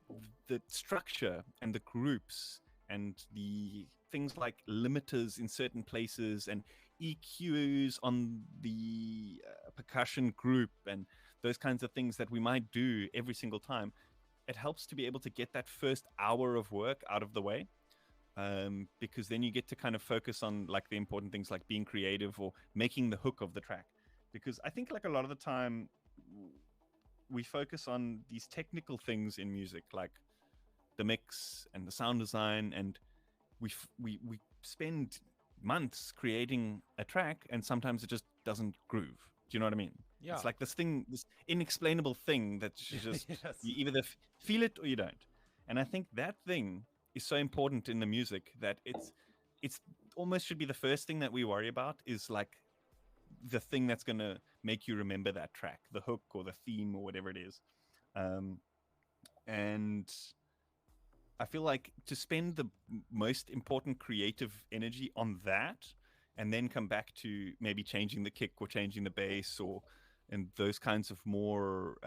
structure and the groups and the things like limiters in certain places and EQs on the percussion group and those kinds of things that we might do every single time, it helps to be able to get that first hour of work out of the way, because then you get to kind of focus on like the important things like being creative or making the hook of the track. Because I think like a lot of the time we focus on these technical things in music, like the mix and the sound design, and we spend months creating a track, and sometimes it just doesn't groove. Do you know what I mean? Yeah. It's like this inexplainable thing that you just Yes. you either feel it or you don't. And I think that thing is so important in the music that it's almost should be the first thing that we worry about, is like the thing that's going to make you remember that track, the hook or the theme or whatever it is. And I feel like to spend the most important creative energy on that and then come back to maybe changing the kick or changing the bass and those kinds of more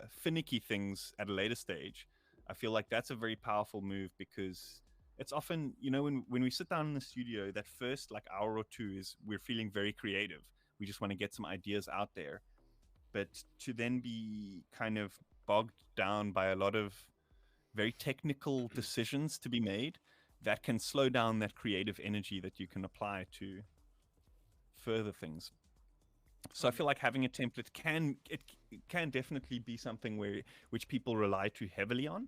finicky things at a later stage, I feel like that's a very powerful move, because it's often, when we sit down in the studio, that first like hour or two is we're feeling very creative. We just want to get some ideas out there. But to then be kind of bogged down by a lot of very technical decisions to be made, that can slow down that creative energy that you can apply to further things. So I feel like having a template can definitely be something which people rely too heavily on,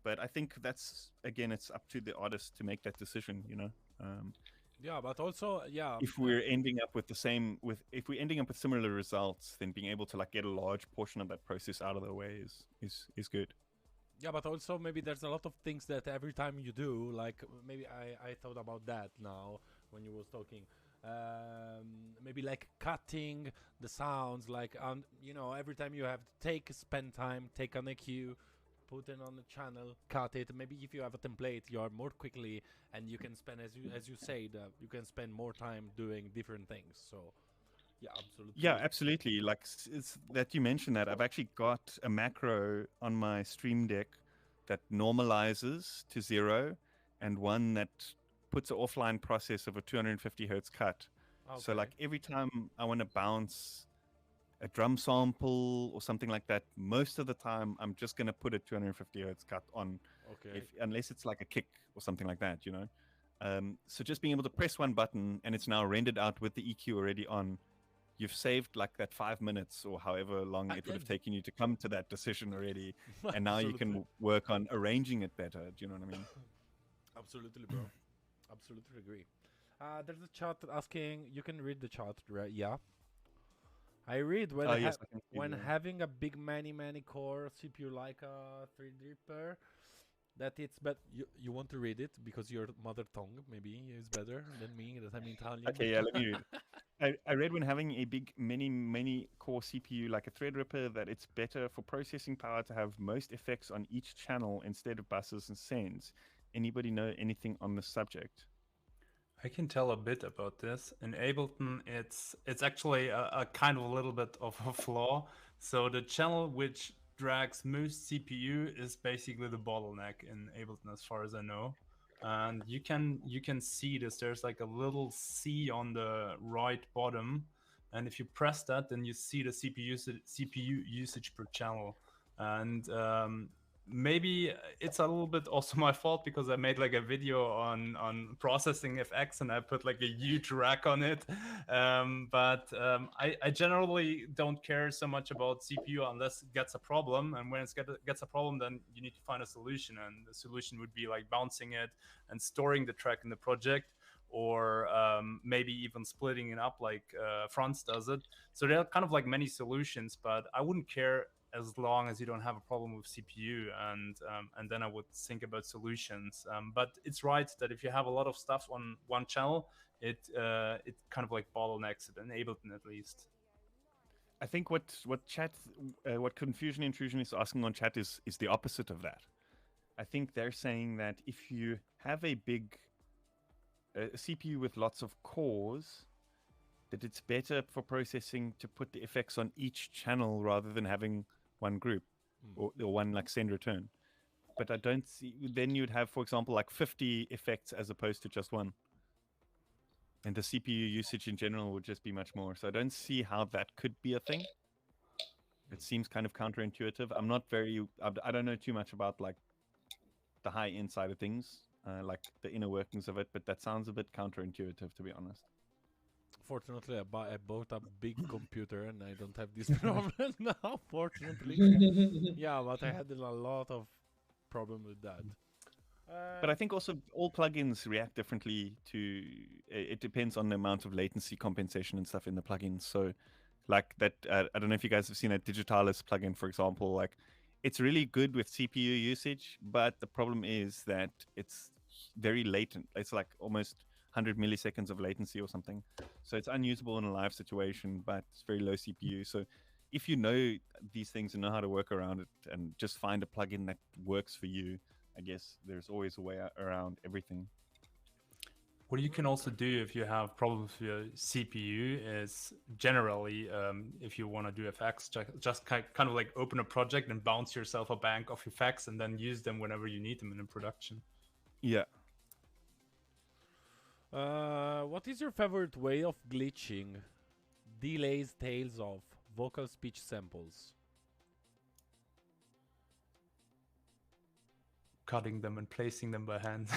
but I think that's, again, it's up to the artist to make that decision. Yeah, but also, yeah. If we're ending up with if we're ending up with similar results, then being able to like get a large portion of that process out of the way is good. Yeah, but also maybe there's a lot of things that every time you do, like maybe I thought about that now when you was talking. Maybe like cutting the sounds, like every time you have to spend time, take on a cue, put it on the channel, cut it. Maybe if you have a template, you are more quickly, and you can spend, as you said, you can spend more time doing different things. So yeah, absolutely. Yeah, absolutely. Like it's that you mentioned that I've actually got a macro on my Stream Deck that normalizes to 0 and one that puts an offline process of a 250 hertz cut. So Okay. like every time I want to bounce a drum sample or something like that, most of the time I'm just going to put a 250 hertz cut on, Okay. unless it's like a kick or something like that, So just being able to press one button and it's now rendered out with the EQ already on, you've saved like that 5 minutes or however long it would have taken you to come to that decision already. And now you can work on arranging it better. Do you know what I mean? Absolutely, bro. Absolutely agree. There's a chat asking. You can read the chat, right? Yeah. I read when Yes, I can see when that. having a big many core CPU like a 3D that it's but you want to read it because your mother tongue maybe is better than me, that I'm Italian. Okay, yeah, let me read. I read when having a big many core CPU like a Threadripper that it's better for processing power to have most effects on each channel instead of buses and sends. Anybody know anything on the subject? I can tell a bit about this. In Ableton, it's actually a kind of a little bit of a flaw. So the channel which drags most CPU is basically the bottleneck in Ableton, as far as I know. And you can see this. There's like a little C on the right bottom, and if you press that, then you see the CPU usage per channel. And maybe it's a little bit also my fault because I made like a video on processing FX and I put like a huge rack on it. I generally don't care so much about CPU unless it gets a problem. And when it gets a problem, then you need to find a solution. And the solution would be like bouncing it and storing the track in the project, or maybe even splitting it up like Franz does it. So there are kind of like many solutions, but I wouldn't care as long as you don't have a problem with CPU, and then I would think about solutions. But it's right that if you have a lot of stuff on one channel, it kind of like bottlenecks it, and Ableton at least. I think what Confusion Intrusion is asking on chat is the opposite of that. I think they're saying that if you have a big CPU with lots of cores, that it's better for processing to put the effects on each channel rather than having one group or one like send return. But I don't see, then you'd have, for example, like 50 effects as opposed to just one. And the CPU usage in general would just be much more. So I don't see how that could be a thing. It seems kind of counterintuitive. I'm not very, I don't know too much about like the high end side of things, like the inner workings of it, but that sounds a bit counterintuitive, to be honest. Fortunately, I bought a big computer and I don't have this problem now, fortunately. Yeah, but I had a lot of problem with that. But I think also all plugins react differently to, it depends on the amount of latency compensation and stuff in the plugins. So like that, I don't know if you guys have seen that Digitalis plugin, for example, like it's really good with CPU usage, but the problem is that it's very latent. It's like almost 100 milliseconds of latency or something. So it's unusable in a live situation, but it's very low CPU. So if you know these things and know how to work around it and just find a plugin that works for you, I guess there's always a way around everything. What you can also do if you have problems with your CPU is generally, if you want to do effects, just kind of like open a project and bounce yourself a bank of effects and then use them whenever you need them in production. Yeah. What is your favorite way of glitching? Delays, tails off, vocal speech samples. Cutting them and placing them by hand.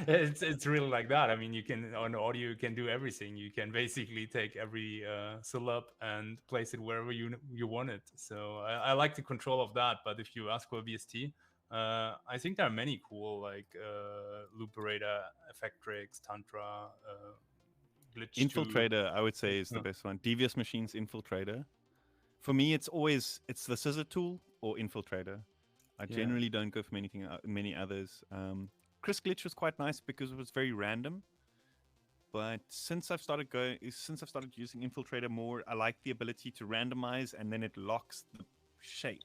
It's really like that. I mean, you can on audio you can do everything. You can basically take every syllable and place it wherever you want it. So I like the control of that. But if you ask for VST, I think there are many cool like Looperator, Effectrix, Tantra, Glitch. Infiltrator, I would say, is the best one. Devious Machines Infiltrator. For me, it's the scissor tool or Infiltrator. I generally don't go for many others. Chris Glitch was quite nice because it was very random. But since I've started using Infiltrator more, I like the ability to randomize and then it locks the shape.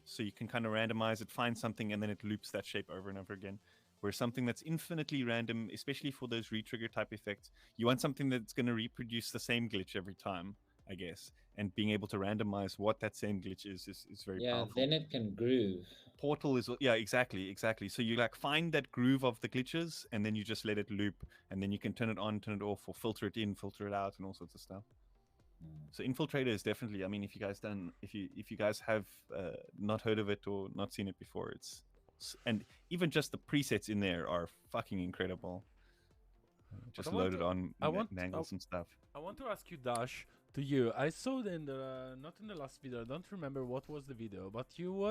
So you can kind of randomize it, find something, and then it loops that shape over and over again. Where something that's infinitely random, especially for those retrigger type effects, you want something that's going to reproduce the same glitch every time, I guess. And being able to randomize what that same glitch is very powerful. Yeah, then it can groove. Portal is, exactly. So you like find that groove of the glitches, and then you just let it loop, and then you can turn it on, turn it off, or filter it in, filter it out, and all sorts of stuff. So Infiltrator is definitely, I mean, if you guys have not heard of it or not seen it before, and even just the presets in there are fucking incredible. Just loaded on mangles and stuff. I want to ask you, Dash, to you. I saw in the not in the last video. I don't remember what was the video, but you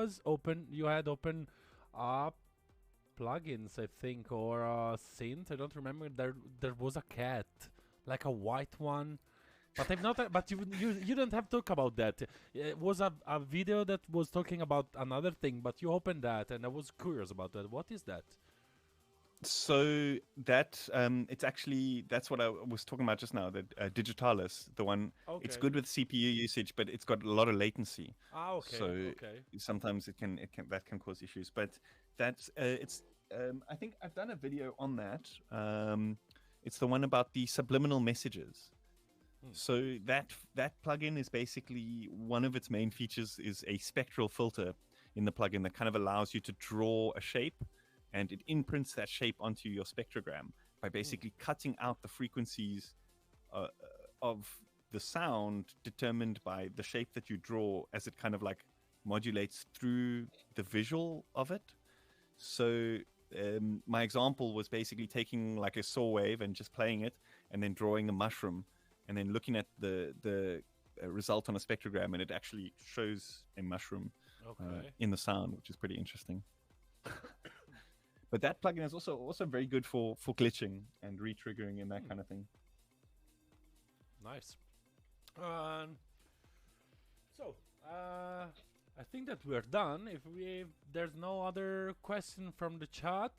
had open plugins, I think, or a synth. I don't remember. There was a cat, like a white one. But I'm not. But you don't have to talk about that. It was a video that was talking about another thing, but you opened that, and I was curious about that. What is that? So that that's what I was talking about just now. That Digitalis, the one, it's good with CPU usage, but it's got a lot of latency. Okay. So sometimes that can cause issues. But that's I think I've done a video on that. It's the one about the subliminal messages. So that plugin is basically, one of its main features is a spectral filter in the plugin that kind of allows you to draw a shape, and it imprints that shape onto your spectrogram by basically cutting out the frequencies of the sound determined by the shape that you draw as it kind of like modulates through the visual of it. So my example was basically taking like a saw wave and just playing it, and then drawing a mushroom, and then looking at the result on a spectrogram, and it actually shows a mushroom Okay. in the sound, which is pretty interesting. But that plugin is also very good for glitching and re-triggering and that kind of thing. Nice. So, I think that we're done. If there's no other question from the chat,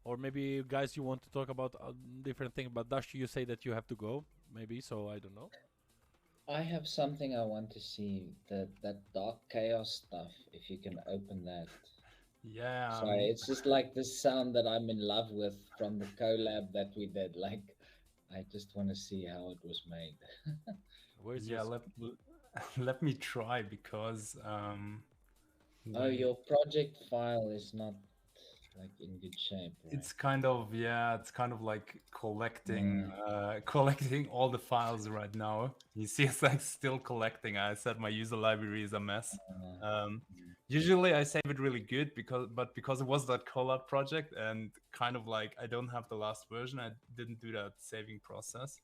or maybe guys you want to talk about a different thing. But Dash, you say that you have to go, maybe. So I don't know. I have something I want to see. That dark chaos stuff. If you can open that. Yeah. Sorry, it's just like this sound that I'm in love with from the collab that we did. Like, I just want to see how it was made. Where's Yeah, your let me try, because Oh, your project file is not like in good shape, right? it's kind of like collecting collecting all the files right now. You see, it's like still collecting. I said my user library is a mess. Usually I save it really good because it was that collab project, and kind of like I don't have the last version. I didn't do that saving process,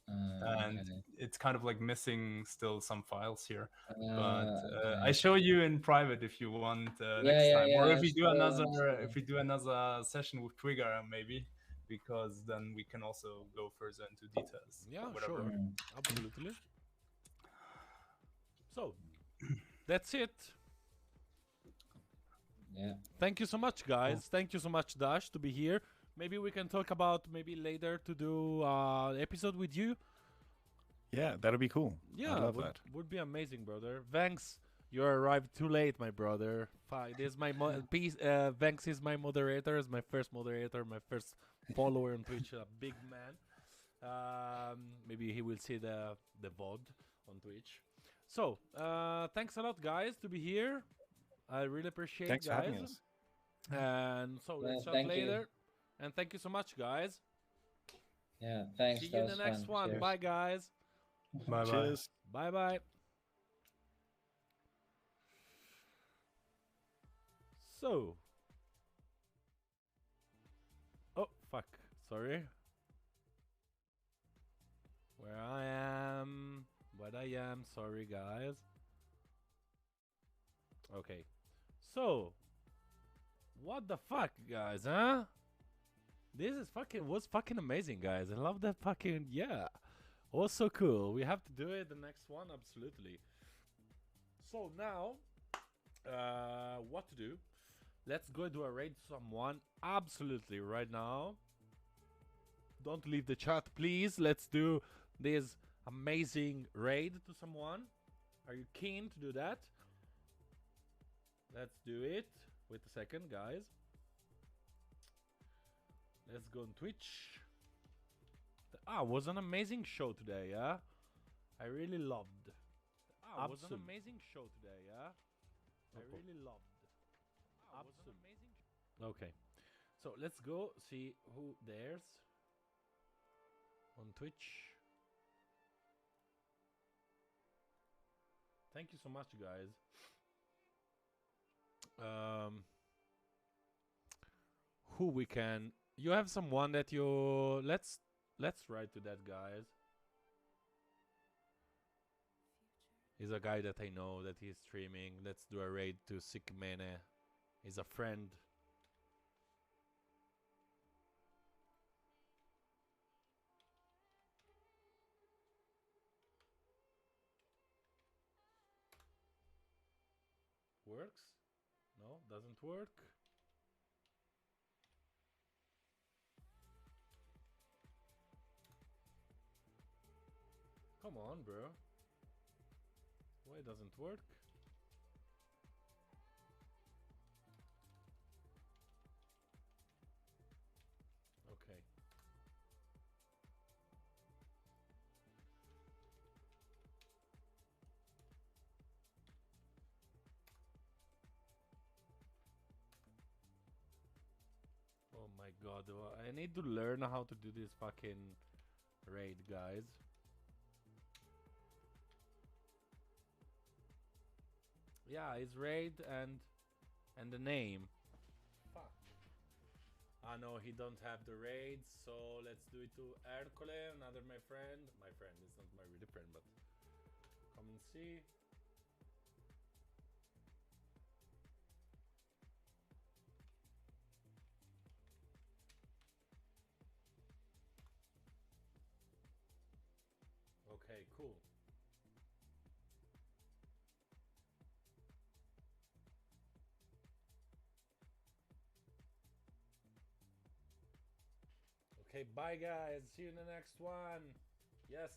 and Okay. it's kind of like missing still some files here. But Okay. I show you in private if you want Yeah, next yeah, time, or yeah, if we do still, another session with Trigger, maybe, because then we can also go further into details. Yeah, whatever. sure. Absolutely. So, that's it. Yeah. Thank you so much, guys. Thank you so much, Dash, to be here. Maybe we can talk about maybe later to do episode with you. Yeah, that'd be cool. Yeah, I'd love that. would be amazing, brother. Vanks, you arrived too late, my brother. Fine, this is my Vanks is my moderator, is my first moderator, my first follower on Twitch, a big man. Maybe he will see the VOD on Twitch. So, thanks a lot, guys, to be here. I really appreciate Thanks for guys. having us. And so Yeah, let's chat thank you. later. And thank you so much, guys. Yeah, thanks. See you that in the was next fun. one. Cheers. Bye, guys. Bye bye. Cheers. Bye bye. So. Oh, fuck. Sorry. Where I am. What I am. Sorry, guys. Okay. So. What the fuck, guys, huh? This is was fucking amazing, guys. I love that fucking, yeah. Was so cool. We have to do it the next one, absolutely. So now, what to do? Let's go do a raid to someone, absolutely, right now. Don't leave the chat, please. Let's do this amazing raid to someone. Are you keen to do that? Let's do it. Wait a second, guys. Let's go on Twitch. It was an amazing show today, yeah? I really loved. It was an amazing show today, yeah? I really loved. Okay. So let's go see who there's on Twitch. Thank you so much, guys. Who we can? You have someone that you let's write to that, guys. He's a guy that I know that he's streaming. Let's do a raid to Sikmene. He's a friend. Works? No, doesn't work. Come on, bro. Why it doesn't work? Okay. Oh my god, I need to learn how to do this fucking raid, guys. Yeah, his raid and the name. Fuck. Ah no, he don't have the raids, so let's do it to Ercole, another my friend. My friend is not my really friend, but come and see. Okay, cool. Okay, bye guys. See you in the next one. Yes.